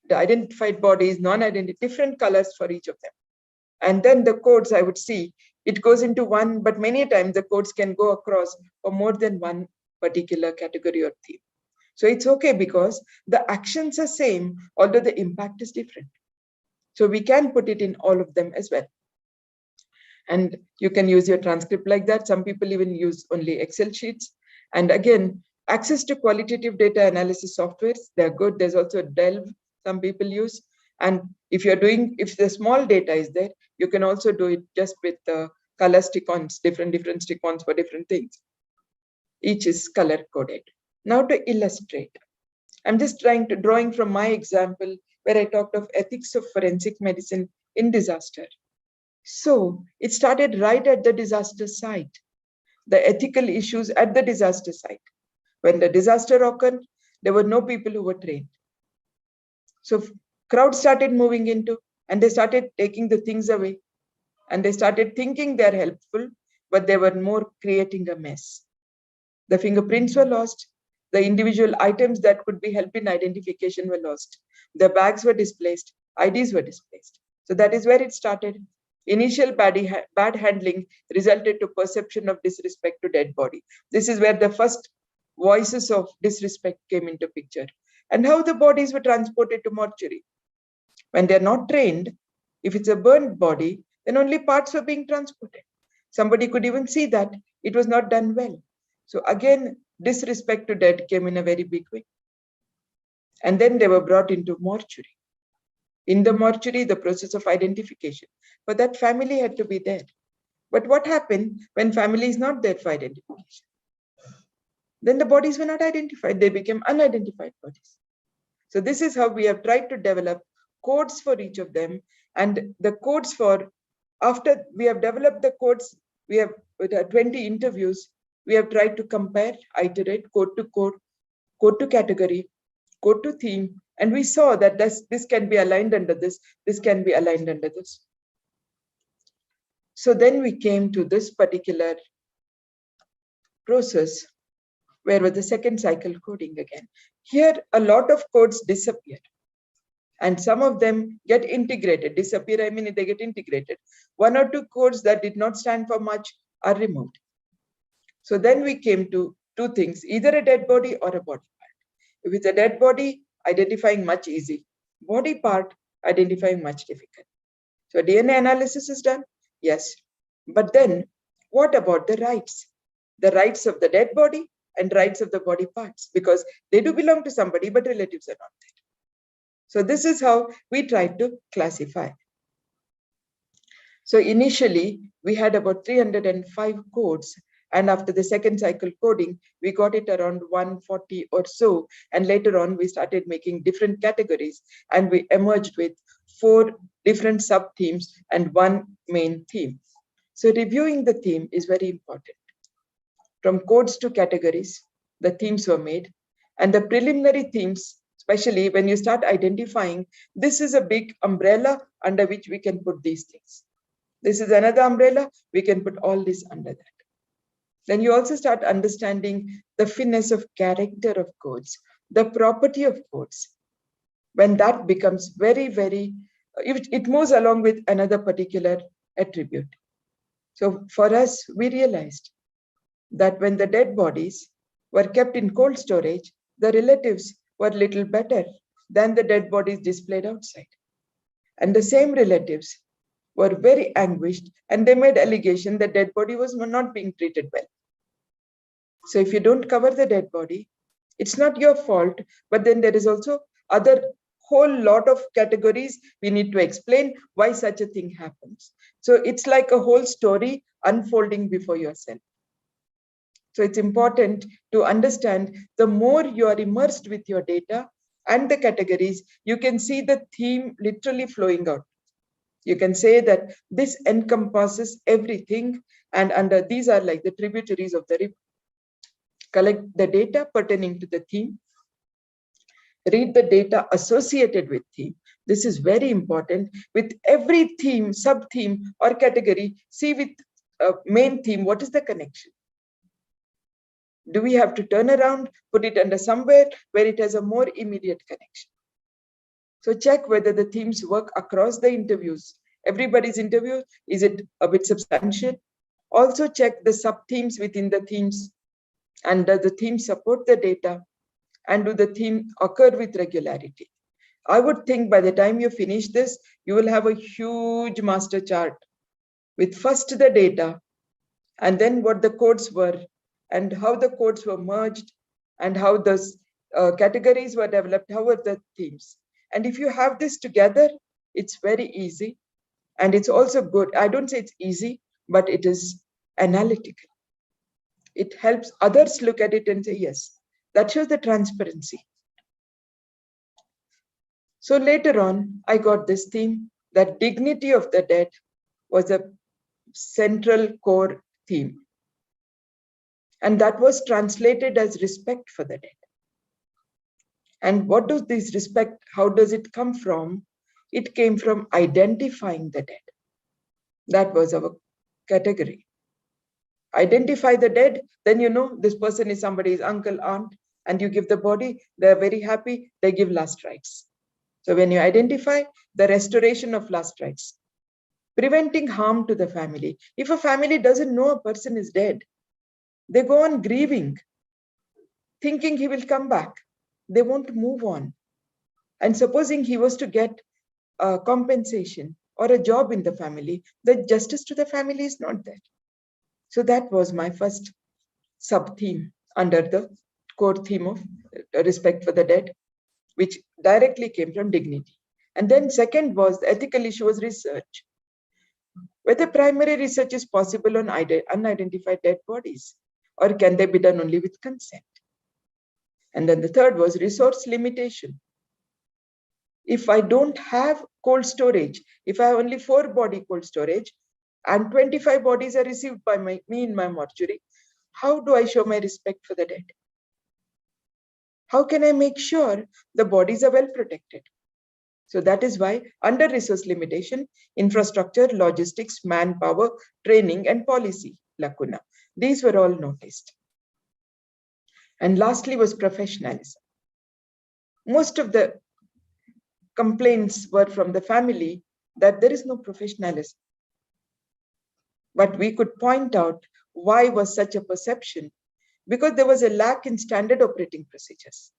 the identified bodies, non-identified, different colors for each of them. And then the codes I would see, it goes into one, but many times the codes can go across for more than one particular category or theme. So it's okay because the actions are same, although the impact is different. So we can put it in all of them as well. And you can use your transcript like that. Some people even use only Excel sheets. And again, access to qualitative data analysis softwares, they're good. There's also Delve, some people use. And if the small data is there, you can also do it just with color stick-ons, different stick-ons for different things. Each is color coded. Now to illustrate, I'm just drawing from my example where I talked of ethics of forensic medicine in disaster. So it started right at the disaster site, the ethical issues at the disaster site. When the disaster occurred, there were no people who were trained. So crowd started moving into, and they started taking the things away. And they started thinking they're helpful, but they were more creating a mess. The fingerprints were lost. The individual items that could be help in identification were lost. The bags were displaced. IDs were displaced. So that is where it started. Initial bad handling resulted to perception of disrespect to dead body. This is where the first voices of disrespect came into picture. And how the bodies were transported to mortuary. When they're not trained, if it's a burned body, then only parts were being transported. Somebody could even see that it was not done well. So again, disrespect to dead came in a very big way. And then they were brought into mortuary. In the mortuary, the process of identification. But that family had to be there. But what happened when family is not there for identification? Then the bodies were not identified. They became unidentified bodies. So this is how we have tried to develop codes for each of them. And the codes for, after we have developed the codes, we have with 20 interviews, we have tried to compare, iterate, code to category, code to theme. And we saw that this can be aligned under this can be aligned under this. So then we came to this particular process where was the second cycle coding again. Here, a lot of codes disappear. And some of them get integrated. Disappear, I mean they get integrated. One or two codes that did not stand for much are removed. So then we came to two things, either a dead body or a body part. If it's a dead body, identifying much easy. Body part, identifying much difficult. So DNA analysis is done, yes. But then what about the rights? The rights of the dead body and rights of the body parts, because they do belong to somebody, but relatives are not there. So this is how we tried to classify. So initially, we had about 305 codes. And after the second cycle coding, we got it around 140 or so. And later on, we started making different categories. And we emerged with 4 different sub-themes and 1 main theme. So reviewing the theme is very important. From codes to categories, the themes were made. And the preliminary themes, especially when you start identifying, this is a big umbrella under which we can put these things. This is another umbrella, we can put all this under that. Then you also start understanding the finesse of character of codes, the property of codes. When that becomes very, very, it moves along with another particular attribute. So for us, we realized that when the dead bodies were kept in cold storage, the relatives were little better than the dead bodies displayed outside. And the same relatives were very anguished, and they made allegation that dead body was not being treated well. So if you don't cover the dead body, it's not your fault, but then there is also other whole lot of categories we need to explain why such a thing happens. So it's like a whole story unfolding before yourself. So it's important to understand the more you are immersed with your data and the categories, you can see the theme literally flowing out. You can say that this encompasses everything, and under these are like the tributaries of the river. Collect the data pertaining to the theme. Read the data associated with theme. This is very important. With every theme, sub-theme or category, see with a main theme, what is the connection? Do we have to turn around, put it under somewhere where it has a more immediate connection? So check whether the themes work across the interviews. Everybody's interview, is it a bit substantial? Also check the sub-themes within the themes. And does the theme support the data? And do the theme occur with regularity? I would think by the time you finish this, you will have a huge master chart with first the data, and then what the codes were, and how the codes were merged, and how the categories were developed, how were the themes. And if you have this together, it's very easy. And it's also good. I don't say it's easy, but it is analytical. It helps others look at it and say, yes, that shows the transparency. So later on, I got this theme that dignity of the dead was a central core theme. And that was translated as respect for the dead. And what does this respect, how does it come from? It came from identifying the dead. That was our category. Identify the dead, then you know this person is somebody's uncle, aunt, and you give the body, they're very happy, they give last rites. So when you identify, the restoration of last rites, preventing harm to the family. If a family doesn't know a person is dead, they go on grieving, thinking he will come back. They won't move on. And supposing he was to get compensation or a job in the family, the justice to the family is not there. So that was my first sub-theme under the core theme of respect for the dead, which directly came from dignity. And then second was the ethical issue was research. Whether primary research is possible on unidentified dead bodies, or can they be done only with consent? And then the third was resource limitation. If I don't have cold storage, if I have only 4 body cold storage and 25 bodies are received by me in my mortuary, how do I show my respect for the dead? How can I make sure the bodies are well protected? So that is why under resource limitation, infrastructure, logistics, manpower, training, and policy lacuna. These were all noticed. And lastly was professionalism. Most of the complaints were from the family that there is no professionalism. But we could point out why was such a perception, because there was a lack in standard operating procedures.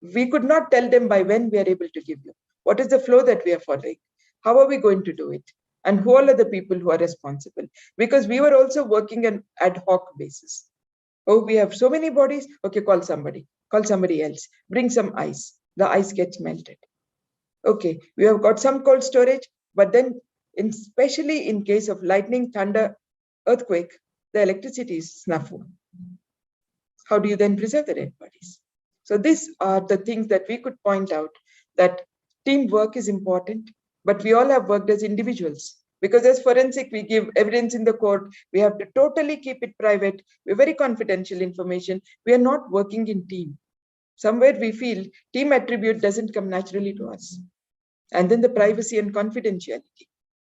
We could not tell them by when we are able to give you. What is the flow that we are following? How are we going to do it? And who all are the people who are responsible? Because we were also working on ad hoc basis. Oh, we have so many bodies. Okay, call somebody else. Bring some ice. The ice gets melted. Okay, we have got some cold storage, but then especially in case of lightning, thunder, earthquake, the electricity is snafu. How do you then preserve the dead bodies? So these are the things that we could point out, that teamwork is important, but we all have worked as individuals. Because as forensic, we give evidence in the court, we have to totally keep it private. We're very confidential information. We are not working in team. Somewhere we feel team attribute doesn't come naturally to us. And then the privacy and confidentiality.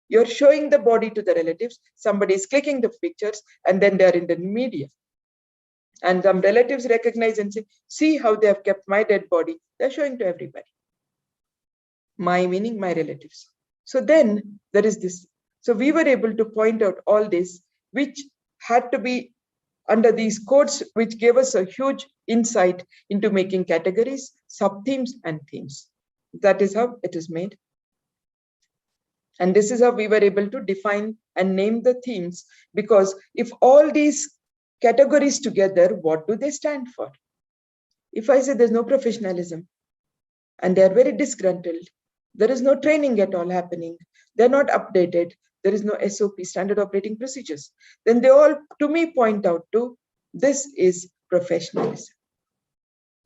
You're showing the body to the relatives, somebody is clicking the pictures, and then they're in the media. And some relatives recognize and say, see how they have kept my dead body. They're showing to everybody. My meaning my relatives. So then there is this. So we were able to point out all this, which had to be under these codes, which gave us a huge insight into making categories, sub-themes, and themes. That is how it is made. And this is how we were able to define and name the themes, because if all these categories together, what do they stand for? If I say there's no professionalism and they're very disgruntled, there is no training at all happening, they're not updated, there is no SOP, standard operating procedures, then they all, to me, point out to this is professionalism.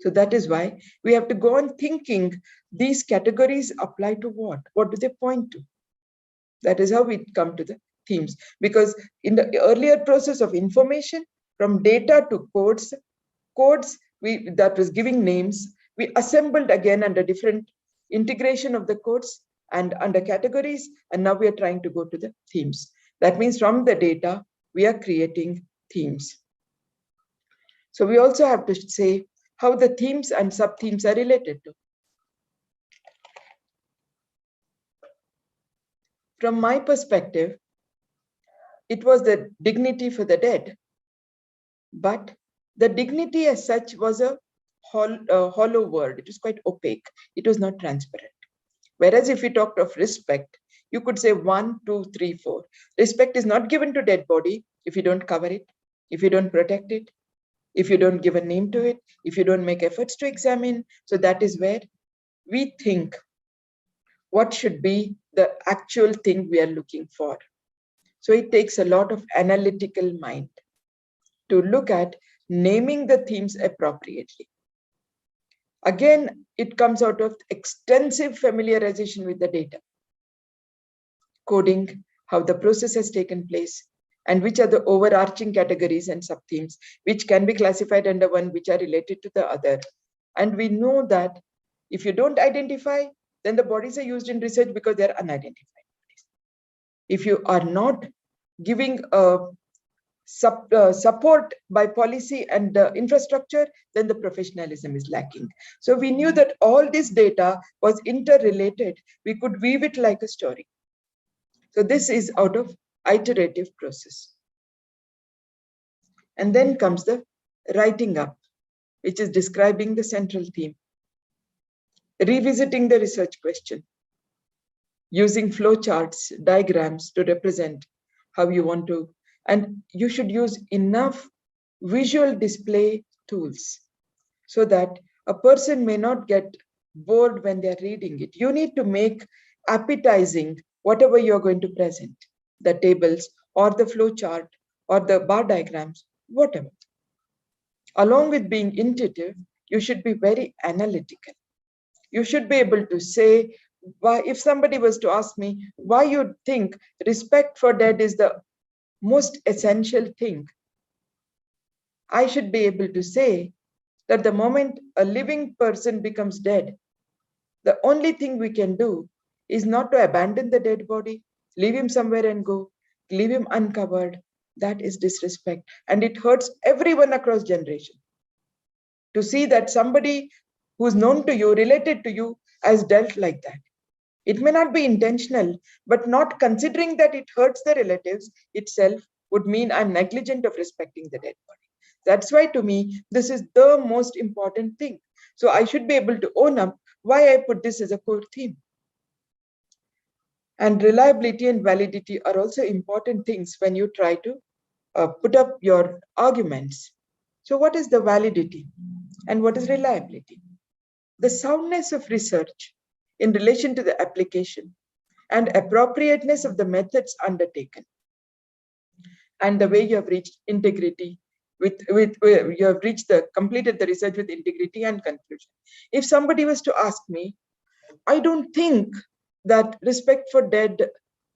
So that is why we have to go on thinking these categories apply to what? What do they point to? That is how we come to the themes. Because in the earlier process of information, from data to codes that was giving names, we assembled again under different integration of the codes and under categories, and now we are trying to go to the themes. That means from the data, we are creating themes. So we also have to say how the themes and sub-themes are related to. From my perspective, it was the dignity for the dead, but the dignity as such was a hollow word. It was quite opaque. It was not transparent. Whereas if we talked of respect, you could say 1, 2, 3, 4. Respect is not given to dead body if you don't cover it, if you don't protect it, if you don't give a name to it, if you don't make efforts to examine. So that is where we think what should be the actual thing we are looking for. So it takes a lot of analytical mind to look at naming the themes appropriately. Again, it comes out of extensive familiarization with the data. Coding, how the process has taken place, and which are the overarching categories and subthemes, which can be classified under one, which are related to the other. And we know that if you don't identify, then the bodies are used in research because they're unidentified bodies. If you are not giving support by policy and infrastructure, then the professionalism is lacking. So we knew that all this data was interrelated. We could weave it like a story. So this is out of iterative process. And then comes the writing up, which is describing the central theme, revisiting the research question, using flowcharts, diagrams to represent how you want to, and you should use enough visual display tools so that a person may not get bored when they're reading it. You need to make appetizing whatever you're going to present, the tables or the flowchart or the bar diagrams, whatever. Along with being intuitive, you should be very analytical. You should be able to say, why, if somebody was to ask me why you think respect for dead is the most essential thing, I should be able to say that the moment a living person becomes dead, the only thing we can do is not to abandon the dead body, leave him somewhere and go, leave him uncovered. That is disrespect. And it hurts everyone across generation to see that somebody who's known to you, related to you, has dealt like that. It may not be intentional, but not considering that it hurts the relatives itself would mean I'm negligent of respecting the dead body. That's why to me, this is the most important thing. So I should be able to own up why I put this as a core theme. And reliability and validity are also important things when you try to put up your arguments. So what is the validity and what is reliability? The soundness of research in relation to the application and appropriateness of the methods undertaken, and the way you have reached integrity you have completed the research with integrity and conclusion. If somebody was to ask me, I don't think that respect for dead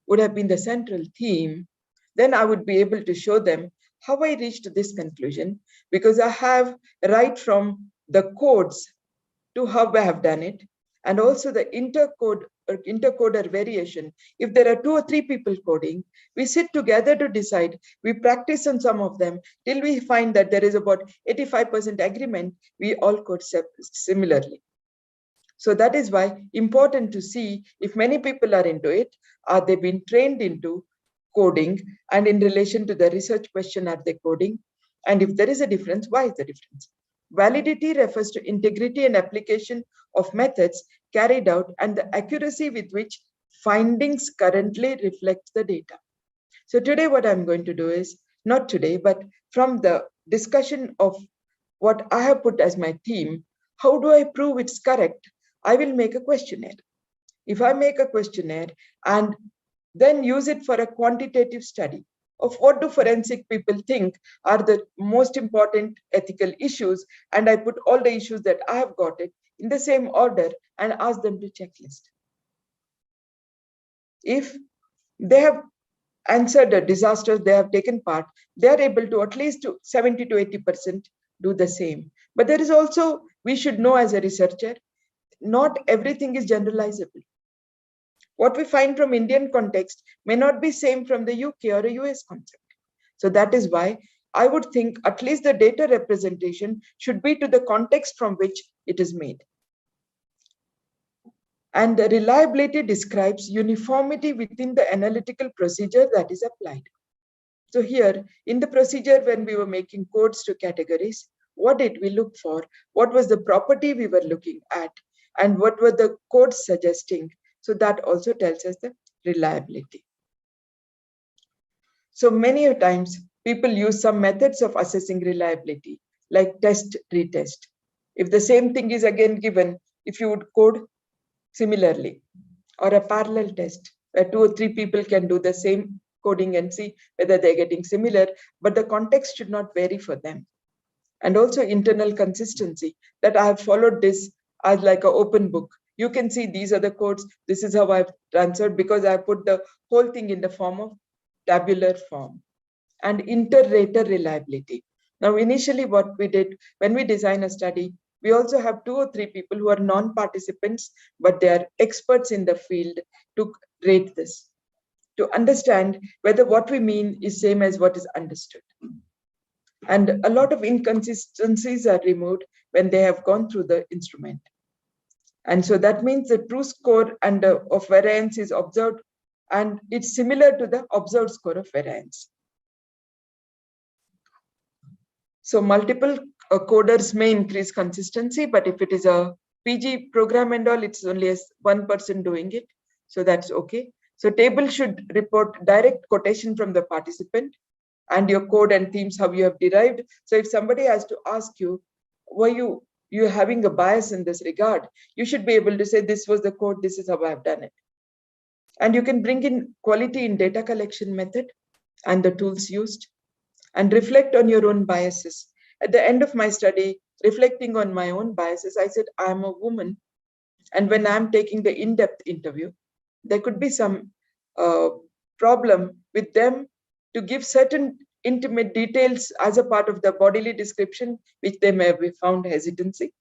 would have been the central theme, then I would be able to show them how I reached this conclusion, because I have right from the codes to how I have done it, and also the intercoder variation. If there are 2 or 3 people coding, we sit together to decide, we practice on some of them till we find that there is about 85% agreement, we all code similarly. So that is why important to see if many people are into it, are they being trained into coding, and in relation to the research question, are they coding? And if there is a difference, why is the difference? Validity refers to integrity and application of methods carried out and the accuracy with which findings currently reflect the data. So today what I'm going to do is, not today, but from the discussion of what I have put as my theme, how do I prove it's correct? I will make a questionnaire. If I make a questionnaire and then use it for a quantitative study of what do forensic people think are the most important ethical issues, and I put all the issues that I have got it in the same order and ask them to checklist. If they have answered a disaster, they have taken part, they are able to at least to 70 to 80% do the same. But there is also, we should know as a researcher, not everything is generalizable. What we find from Indian context may not be same from the UK or a US concept. So that is why I would think at least the data representation should be to the context from which it is made. And the reliability describes uniformity within the analytical procedure that is applied. So here in the procedure, when we were making codes to categories, what did we look for? What was the property we were looking at? And what were the codes suggesting? So that also tells us the reliability. So many times people use some methods of assessing reliability, like test, retest. If the same thing is again given, if you would code similarly, or a parallel test where 2 or 3 people can do the same coding and see whether they're getting similar, but the context should not vary for them. And also internal consistency, that I have followed this as like an open book. You can see these are the codes. This is how I've transferred, because I put the whole thing in the form of tabular form. And inter-rater reliability. Now, initially what we did when we design a study, we also have 2 or 3 people who are non-participants, but they are experts in the field to rate this, to understand whether what we mean is same as what is understood. And a lot of inconsistencies are removed when they have gone through the instrument. And so that means the true score and of variance is observed, and it's similar to the observed score of variance. So multiple coders may increase consistency, but if it is a PG program and all, it's only as one person doing it. So that's okay. So table should report direct quotation from the participant and your code and themes, how you have derived. So if somebody has to ask you, were you having a bias in this regard, you should be able to say, this was the code, this is how I have done it. And you can bring in quality in data collection method and the tools used, and reflect on your own biases. At the end of my study, reflecting on my own biases, I said, I'm a woman. And when I'm taking the in-depth interview, there could be some problem with them to give certain intimate details as a part of the bodily description, which they may have found hesitancy.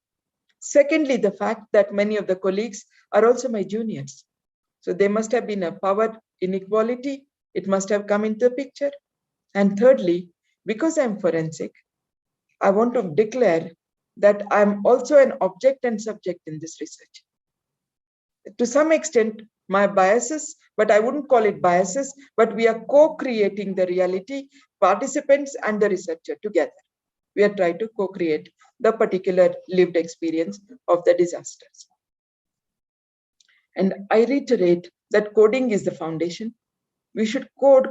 Secondly, the fact that many of the colleagues are also my juniors. So there must have been a power inequality. It must have come into the picture. And thirdly, because I'm forensic, I want to declare that I'm also an object and subject in this research. To some extent, my biases, but I wouldn't call it biases, but we are co-creating the reality, participants and the researcher together. We are trying to co-create the particular lived experience of the disasters. And I reiterate that coding is the foundation. We should code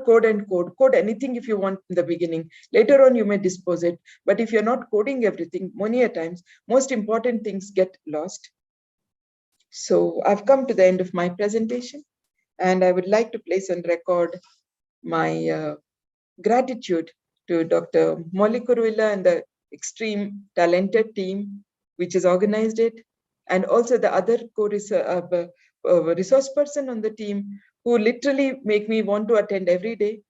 anything if you want in the beginning. Later on, you may dispose it. But if you're not coding everything, many a times, most important things get lost. So I've come to the end of my presentation, and I would like to place on record my gratitude to Dr. Molly Kuruvilla and the extreme talented team which has organized it, and also the other resource person on the team who literally make me want to attend every day,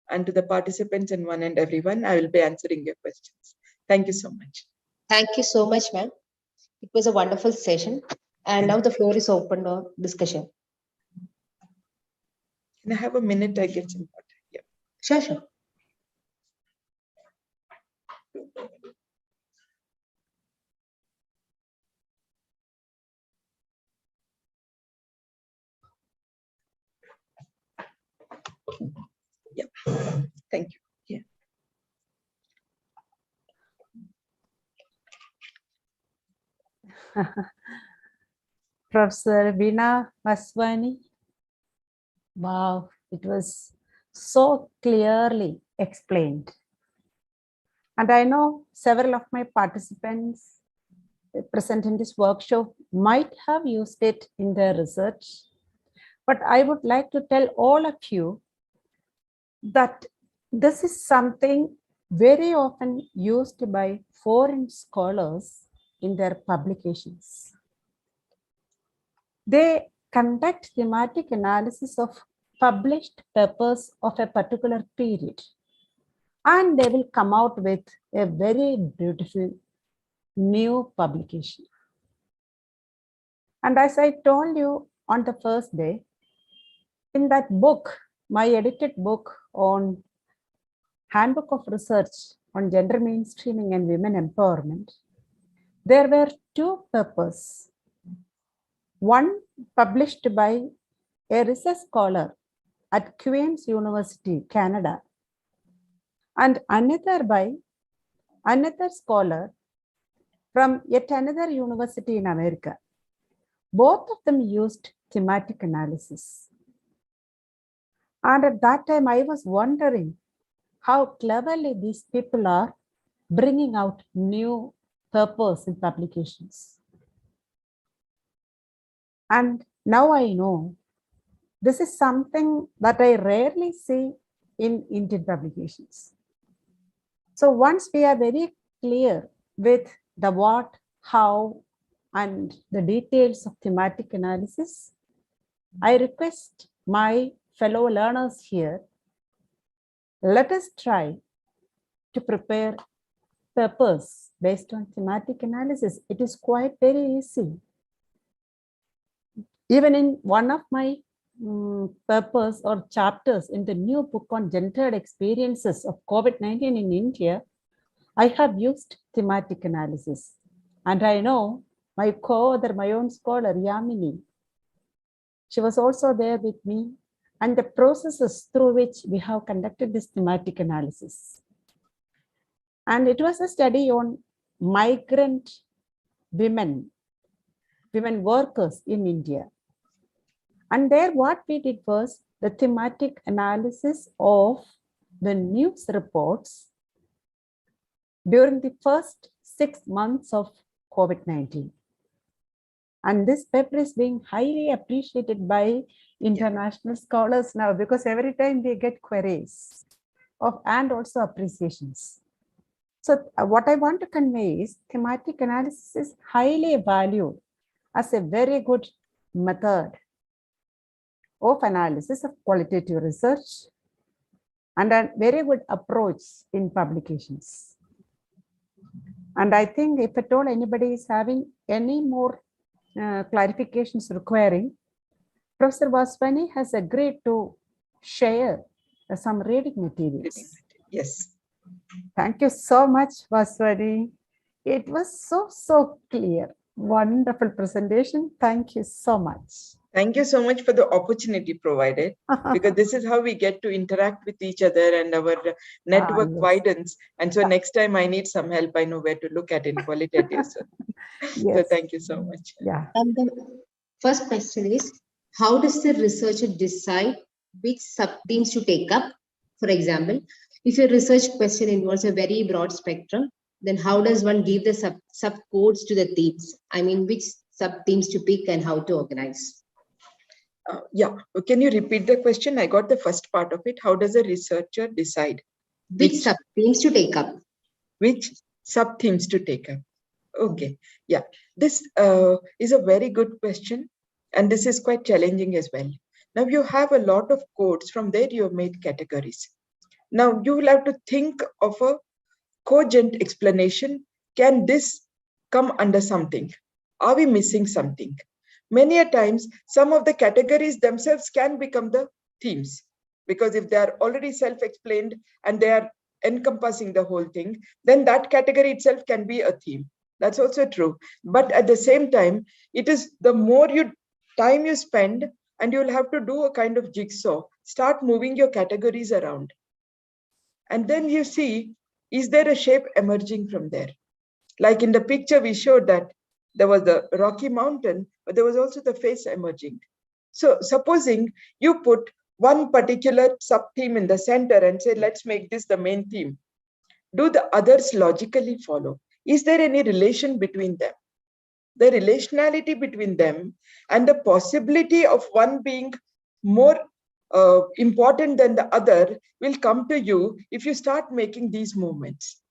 and to the participants and one and everyone, I will be answering your questions. Thank you so much. Thank you so much, ma'am. It was a wonderful session. And now the floor is open for discussion. Can I have a minute? I get some water. Yeah. Sure, sure. Yeah. Thank you. Yeah. Professor Veena Vaswani. Wow, it was so clearly explained. And I know several of my participants present in this workshop might have used it in their research. But I would like to tell all of you that this is something very often used by foreign scholars in their publications. They conduct thematic analysis of published papers of a particular period, and they will come out with a very beautiful new publication. And as I told you on the first day, in that book, my edited book on Handbook of Research on Gender Mainstreaming and Women Empowerment, there were 2 papers. One published by a research scholar at Queen's University, Canada, and another by another scholar from yet another university in America. Both of them used thematic analysis. And at that time, I was wondering how cleverly these people are bringing out new papers in publications. And now I know This is something that I rarely see in Indian publications. So once we are very clear with the what, how, and the details of thematic analysis, I request my fellow learners here, let us try to prepare papers based on thematic analysis. It is quite very easy. Even in one of my papers or chapters in the new book on gendered experiences of COVID-19 in India, I have used thematic analysis. And I know my co-author, my own scholar, Yamini, she was also there with me, and the processes through which we have conducted this thematic analysis. And it was a study on migrant women workers in India. And there what we did was the thematic analysis of the news reports during the first 6 months of COVID-19. And this paper is being highly appreciated by international scholars now, because every time we get queries and also appreciations. So what I want to convey is thematic analysis is highly valued as a very good method of analysis of qualitative research and a very good approach in publications. And I think if at all anybody is having any more clarifications requiring, Professor Vaswani has agreed to share some reading materials. Yes. Thank you so much, Vaswani. It was so clear. Wonderful presentation. Thank you so much. Thank you so much for the opportunity provided, because this is how we get to interact with each other and our network yes. widens. And so next time I need some help, I know where to look at in qualitative. So, Yes. so thank you so much. Yeah. And the first question is, how does the researcher decide which sub-themes to take up? For example, if your research question involves a very broad spectrum, then how does one give the sub-codes to the themes? I mean, which sub-themes to pick and how to organize? Yeah, can you repeat the question? I got the first part of it. How does a researcher decide which sub-themes to take up? Which sub-themes to take up? Okay, yeah, this is a very good question, and this is quite challenging as well. Now you have a lot of codes. From there you have made categories. Now you will have to think of a cogent explanation. Can this come under something? Are we missing something? Many a times, some of the categories themselves can become the themes, because if they are already self-explained and they are encompassing the whole thing, then that category itself can be a theme. That's also true. But at the same time, it is the more time you spend, and you'll have to do a kind of jigsaw, start moving your categories around. And then you see, is there a shape emerging from there? Like in the picture we showed that there was the Rocky Mountain, but there was also the face emerging. So supposing you put one particular sub-theme in the center and say, let's make this the main theme. Do the others logically follow? Is there any relation between them? The relationality between them and the possibility of one being more important than the other will come to you if you start making these movements.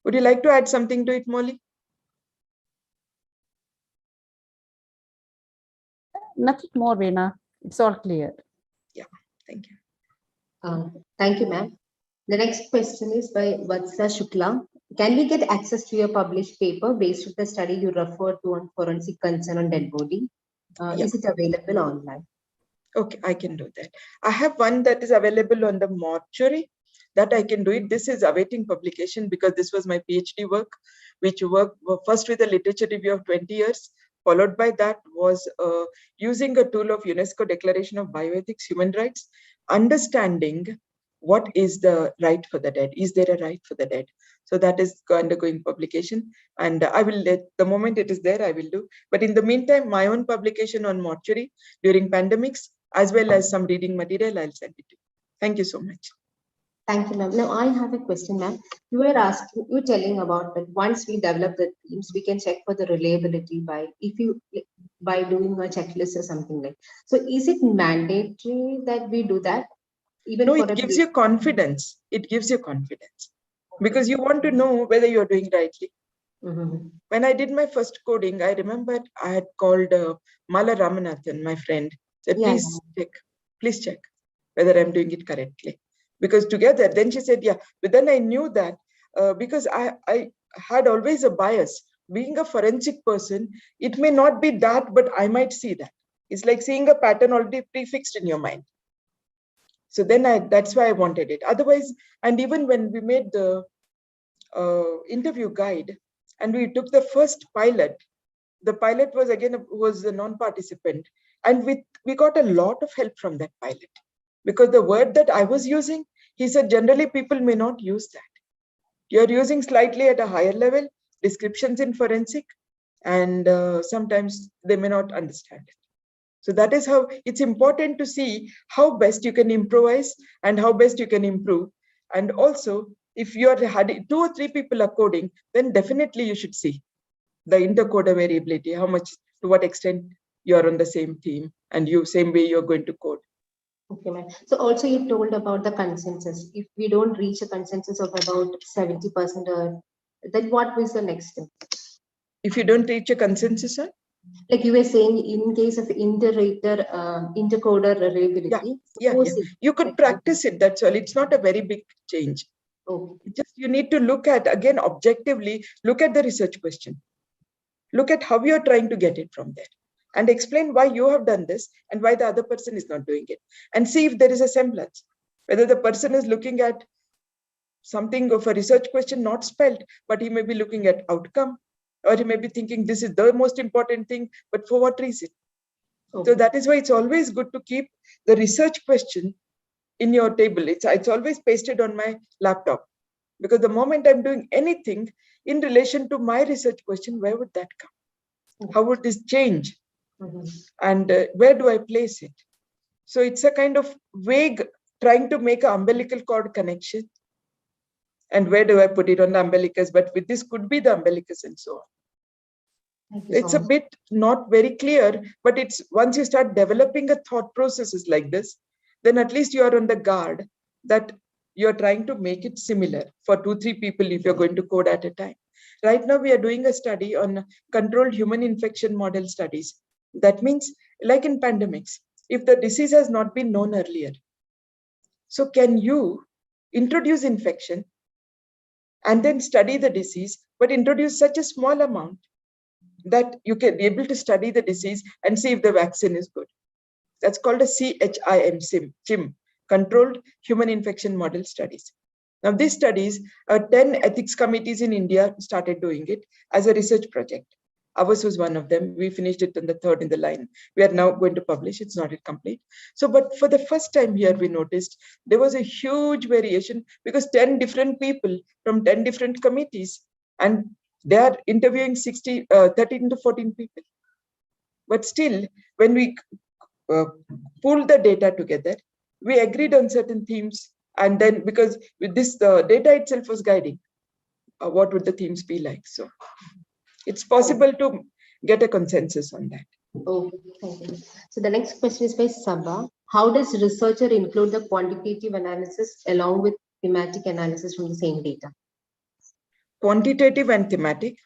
Would you like to add something to it, Molly? Nothing more, Veena. It's all clear. Yeah, thank you. Thank you, ma'am. The next question is by Vatsa Shukla. Can we get access to your published paper based on the study you referred to on forensic concern on dead body? Is it available online? Okay, I can do that. I have one that is available on the mortuary that I can do it. This is awaiting publication because this was my PhD work, which worked first with a literature review of 20 years. Followed by that was using a tool of UNESCO Declaration of Bioethics, Human Rights, understanding what is the right for the dead. Is there a right for the dead? So that is undergoing publication. And I will let, the moment it is there, I will do. But in the meantime, my own publication on mortuary during pandemics, as well as some reading material, I'll send it to you. Thank you so much. Thank you, ma'am. Now I have a question, ma'am. You were telling about that once we develop the themes, we can check for the reliability by doing a checklist or something like. So is it mandatory that we do that? Even No, for it a gives you confidence. It gives you confidence because you want to know whether you're doing rightly. Mhm. When I did my first coding, I remember I had called Mala Ramanathan, my friend, said, Yeah. please check whether I'm doing it correctly. Because together, then she said, yeah, but then I knew that because I had always a bias. Being a forensic person, it may not be that, but I might see that. It's like seeing a pattern already prefixed in your mind. So then that's why I wanted it. Otherwise, and even when we made the interview guide and we took the first pilot, the pilot was a non-participant, and we got a lot of help from that pilot because the word that I was using, he said generally people may not use that. You're using slightly at a higher level descriptions in forensic, and sometimes they may not understand it. So that is how it's important to see how best you can improvise and how best you can improve. And also, if you're had 2 or 3 people are coding, then definitely you should see the intercoder variability, how much, to what extent you're on the same theme and same way you're going to code. Okay, ma'am. So also you told about the consensus. If we don't reach a consensus of about 70%, then what was the next step? If you don't reach a consensus on, Like you were saying, in case of intercoder reliability, yeah. You could practice it, that's all. It's not a very big change. Oh, Just you need to look at, again, objectively, look at the research question. Look at how you're trying to get it from there and explain why you have done this and why the other person is not doing it, and see if there is a semblance, whether the person is looking at something of a research question not spelled, but he may be looking at outcome, or he may be thinking this is the most important thing, but for what reason? okay. So that is why it's always good to keep the research question in your table. It's always pasted on my laptop, because the moment I'm doing anything in relation to my research question, where would that come? How would this change? Mhm. And where do I place it? So it's a kind of vague trying to make an umbilical cord connection. And where do I put it on the umbilicus? But with this could be the umbilicus and so on. Thank you so It's a much. bit not very clear, but it's once you start developing a thought processes like this, then at least you are on the guard that you're trying to make it similar for 2-3 people if you're going to code at a time. Right now, we are doing a study on controlled human infection model studies. That means, like in pandemics, if the disease has not been known earlier, so can you introduce infection and then study the disease, but introduce such a small amount that you can be able to study the disease and see if the vaccine is good. That's called a CHIM, Controlled Human Infection Model Studies. Now, these studies, 10 ethics committees in India started doing it as a research project. Ours was one of them. We finished it on the 3rd in the line. We are now going to publish. It's not yet complete. So, but for the first time here, we noticed there was a huge variation because 10 different people from 10 different committees, and they are interviewing 13 to 14 people. But still, when we pooled the data together, we agreed on certain themes. And then because with this, the data itself was guiding what would the themes be like. So it's possible to get a consensus on that. Okay, thank you. So the next question is by Sabha. How does researcher include the quantitative analysis along with thematic analysis from the same data? Quantitative and thematic.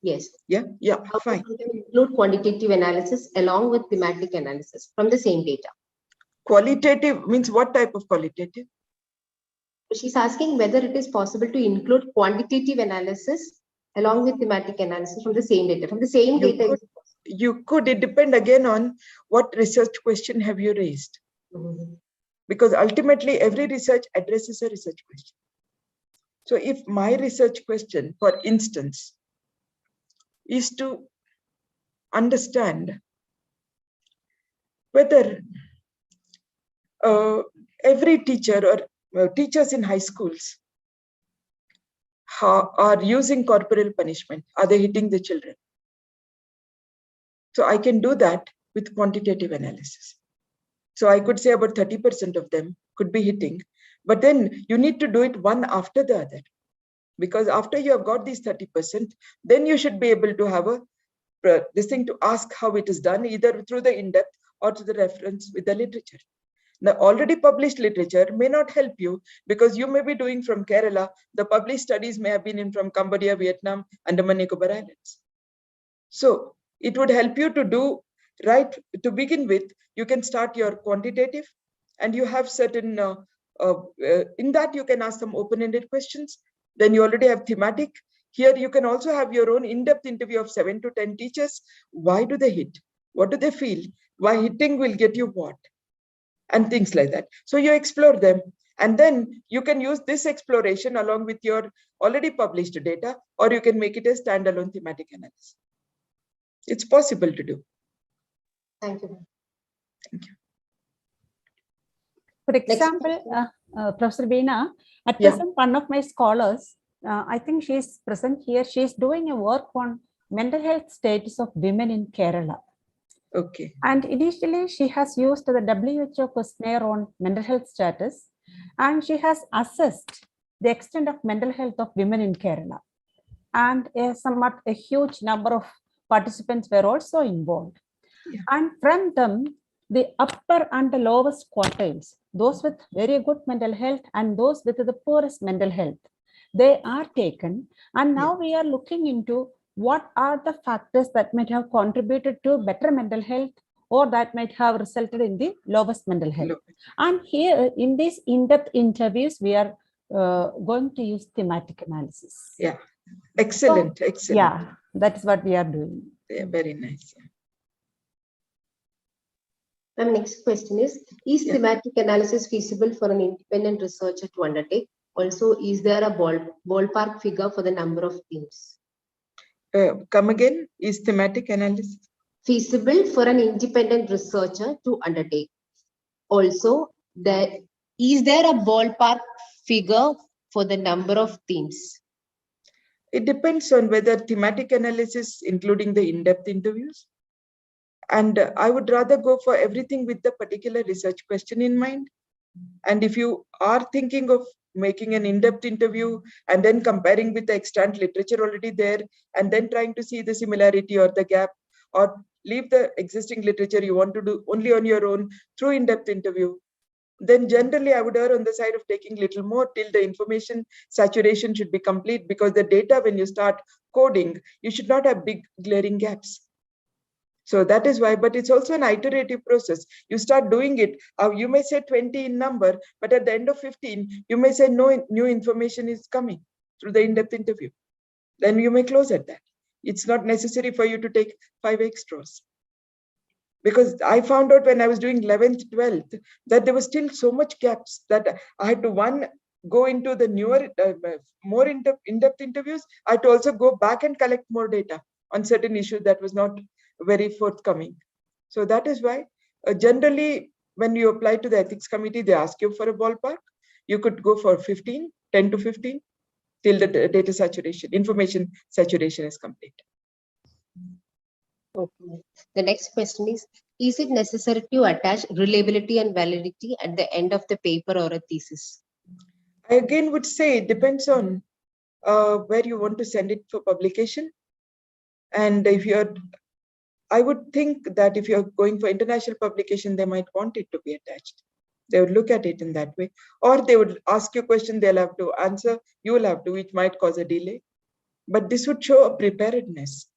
Yes. Yeah, How fine. does it include quantitative analysis along with thematic analysis from the same data? Qualitative means what type of qualitative? She's asking whether it is possible to include quantitative analysis along with thematic analysis from the same data. From the same data. You could. It depend again on what research question have you raised. Mhm. Because ultimately every research addresses a research question. So if my research question, for instance, is to understand whether every teacher or teachers in high schools are using corporal punishment, are they hitting the children? So I can do that with quantitative analysis. So I could say about 30% of them could be hitting, But then you need to do it one after the other. Because after you have got these 30%, then you should be able to have this thing to ask how it is done, either through the in-depth or to the reference with the literature. The already published literature may not help you because you may be doing from Kerala. The published studies may have been in from Cambodia, Vietnam, Andaman Nicobar Islands. So it would help you to do right to begin with. You can start your quantitative, and you have certain in that you can ask some open-ended questions. Then you already have thematic. Here you can also have your own in-depth interview of 7 to 10 teachers. Why do they hit? What do they feel? Why hitting will get you what? And things like that. So you explore them. And then you can use this exploration along with your already published data, or you can make it a standalone thematic analysis. It's possible to do. Thank you. Thank you. For example, Professor Veena, at Yeah. present, one of my scholars, I think she's present here, she's doing a work on mental health status of women in Kerala. Okay. And initially, she has used the WHO questionnaire on mental health status, and she has assessed the extent of mental health of women in Kerala. And a huge number of participants were also involved. Yeah. And from them, the upper and the lowest quartiles, those with very good mental health and those with the poorest mental health, they are taken. And now we are looking into what are the factors that might have contributed to better mental health or that might have resulted in the lowest mental health. And here in these in-depth interviews, we are going to use thematic analysis. Yeah. Excellent. So, excellent. yeah, that is what we are doing. Yeah, very nice. Yeah. My next question is Yeah. thematic analysis feasible for an independent researcher to undertake? Also, is there a ballpark figure for the number of themes? Come again, is thematic analysis Feasible for an independent researcher to undertake? Also, is there a ballpark figure for the number of themes? It depends on whether thematic analysis, including the in-depth interviews. And I would rather go for everything with the particular research question in mind. And if you are thinking of making an in-depth interview and then comparing with the extant literature already there, and then trying to see the similarity or the gap, or leave the existing literature you want to do only on your own through in-depth interview, then generally I would err on the side of taking little more till the information saturation should be complete, because the data, when you start coding, you should not have big glaring gaps. So that is why, but it's also an iterative process. You start doing it, you may say 20 in number, but at the end of 15, you may say no new information is coming through the in-depth interview. Then you may close at that. It's not necessary for you to take 5 extras. Because I found out when I was doing 11th, 12th, that there was still so much gaps that I had to go into the newer, more in-depth interviews. I had to also go back and collect more data on certain issues that was not very forthcoming. So that is why generally when you apply to the ethics committee, they ask you for a ballpark. You could go for 10 to 15 till the data saturation, information saturation is complete. Okay. The next question is it necessary to attach reliability and validity at the end of the paper or a thesis? I again would say it depends on where you want to send it for publication. And if you're, I would think that if you're going for international publication, they might want it to be attached. They would look at it in that way, or they would ask you a question, they'll have to answer, you will have to, which might cause a delay. But this would show a preparedness.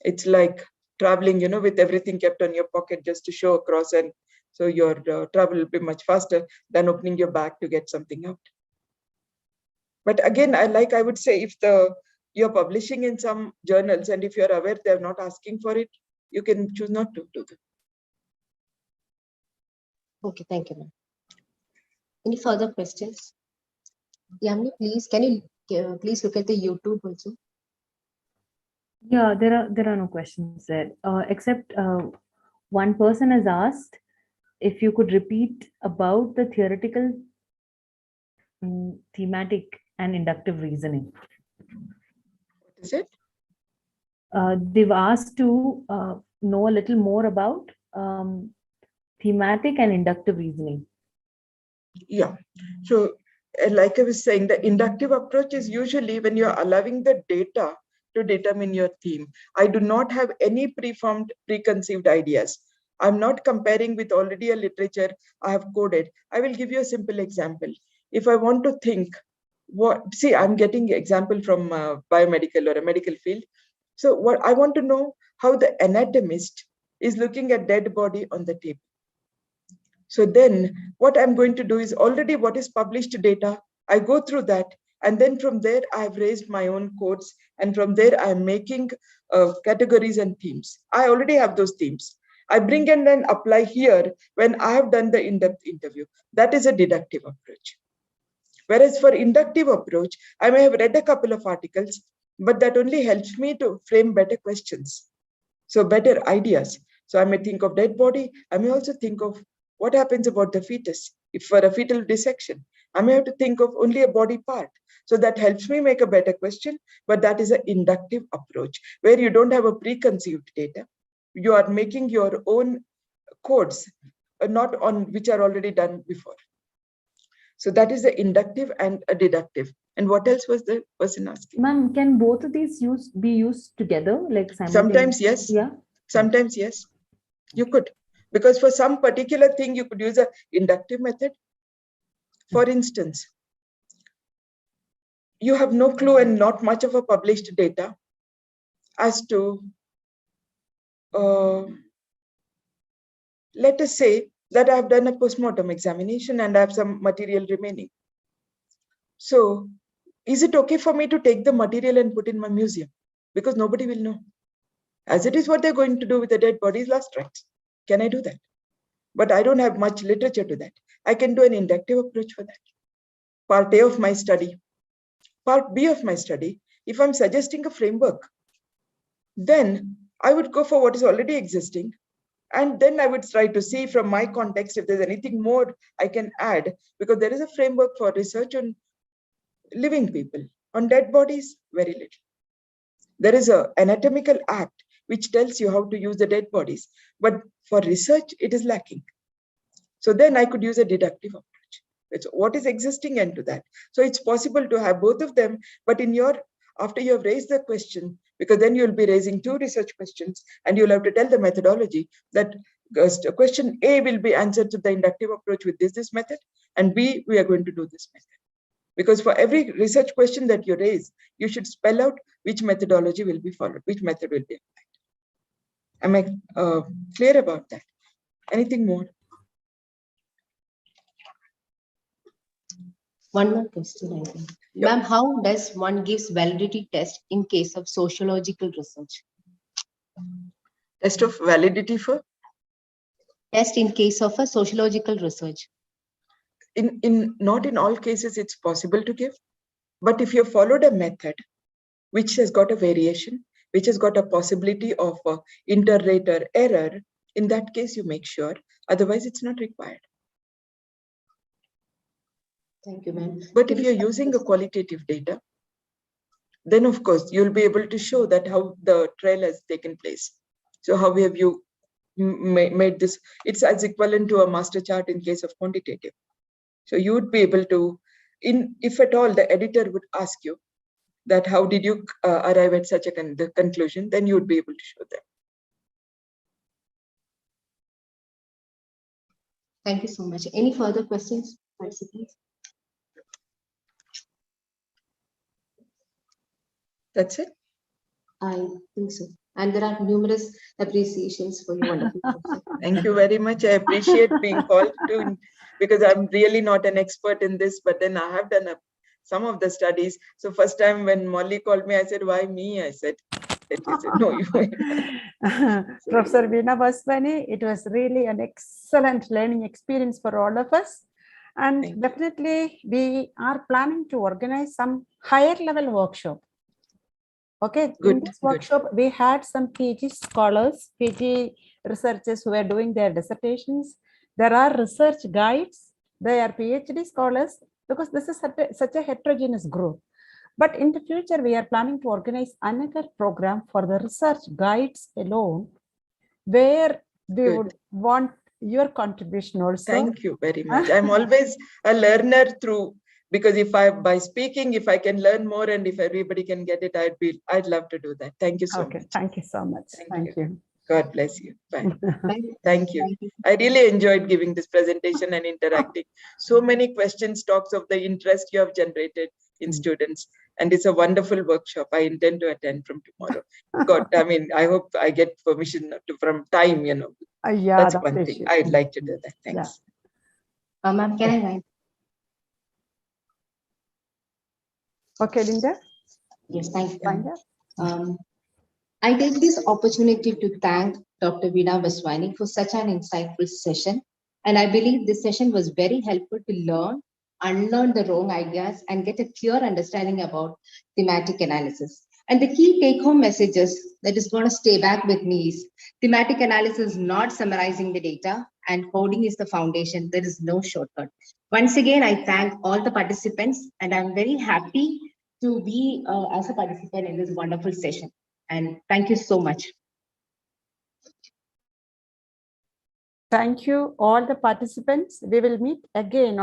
It's like traveling, with everything kept on your pocket just to show across, and so your travel will be much faster than opening your bag to get something out. But again, I would say, if you're publishing in some journals, and if you're aware they're not asking for it, you can choose not to do them. Okay, thank you, ma'am. Any further questions? Yamini, please, can you please look at the YouTube also? Yeah, there are no questions there, except one person has asked if you could repeat about the theoretical, thematic, and inductive reasoning. What is it? They've asked to know a little more about thematic and inductive reasoning. Yeah. So, like I was saying, the inductive approach is usually when you're allowing the data to determine your theme. I do not have any preformed, preconceived ideas. I'm not comparing with already a literature I have coded. I will give you a simple example. If I want to think, I'm getting example from biomedical or a medical field. So what I want to know how the anatomist is looking at dead body on the table. So then what I'm going to do is already what is published data, I go through that. And then from there, I've raised my own codes. And from there, I'm making categories and themes. I already have those themes. I bring and then apply here when I have done the in-depth interview. That is a deductive approach. Whereas for inductive approach, I may have read a couple of articles, but that only helps me to frame better questions. So better ideas. So I may think of dead body. I may also think of what happens about the fetus. If for a fetal dissection, I may have to think of only a body part. So that helps me make a better question, but that is an inductive approach where you don't have a preconceived data. You are making your own codes, not on which are already done before. So that is the inductive and a deductive. And what else was the person asking? Ma'am, can both of these be used together, like Sometimes yes. Yeah. Sometimes yes. You could, because for some particular thing you could use an inductive method. For instance, you have no clue and not much of a published data as to, let us say that I've done a postmortem examination and I have some material remaining. So is it okay for me to take the material and put in my museum? Because nobody will know. As it is what they're going to do with the dead bodies last rites. Can I do that? But I don't have much literature to that. I can do an inductive approach for that. Part A of my study. Part B of my study, if I'm suggesting a framework, then I would go for what is already existing. And then I would try to see from my context if there's anything more I can add, because there is a framework for research on living people. On dead bodies, very little. There is an anatomical act which tells you how to use the dead bodies, but for research, it is lacking. So then I could use a deductive approach. It's what is existing into that. So it's possible to have both of them, but after you have raised the question, because then you'll be raising two research questions and you'll have to tell the methodology that question A will be answered to the inductive approach with this method, and B, we are going to do this method. Because for every research question that you raise, you should spell out which methodology will be followed, which method will be applied. Am I clear about that? Anything more? One more question, I think. Yeah. Ma'am, how does one gives validity test in case of sociological research? Test of validity for? Test in case of a sociological research. Not in all cases it's possible to give, but if you followed a method which has got a variation, which has got a possibility of inter-rater error, in that case you make sure, otherwise it's not required. Thank you, ma'am. But if you're using a qualitative data, then of course you'll be able to show that how the trial has taken place. So how have you made this? It's as equivalent to a master chart in case of quantitative. So you would be able to, if at all the editor would ask you that how did you arrive at such a conclusion, then you would be able to show them. Thank you so much. Any further questions, participants? That's it. I think so. And there are numerous appreciations for your wonderful question. Thank you very much. I appreciate being called to, because I'm really not an expert in this, but then I have done some of the studies. So first time when Molly called me, I said, why me? I said, no, you. Professor Veena Vaswani, it was really an excellent learning experience for all of us. And definitely we are planning to organize some higher level workshop. Okay, in this workshop, we had some PhD scholars, PhD researchers who are doing their dissertations. There are research guides, there are PhD scholars, because this is such a heterogeneous group. But in the future, we are planning to organize another program for the research guides alone, where we would want your contribution also. Thank you very much. I'm always a learner through, because by speaking, if I can learn more and if everybody can get it, I'd love to do that. Thank you so Okay, much. thank you so much. Thank Thank you. God bless you. Bye. Thank you. Thank you. Thank you. I really enjoyed giving this presentation and interacting. So many questions, talks of the interest you have generated in students. And it's a wonderful workshop. I intend to attend from tomorrow. God, I mean, I hope I get permission from time, Yeah, That's that's one the thing. issue. I'd like to do that. Thanks. Ma'am, can I write? Okay, Linda. Yes, thank you. Linda. I take this opportunity to thank Dr. Veena Vaswani for such an insightful session. And I believe this session was very helpful to learn, unlearn the wrong ideas, and get a clear understanding about thematic analysis. And the key take-home messages that is going to stay back with me is thematic analysis is not summarizing the data, and coding is the foundation. There is no shortcut. Once again, I thank all the participants, and I'm very happy to be as a participant in this wonderful session. And thank you so much. Thank you, all the participants. We will meet again on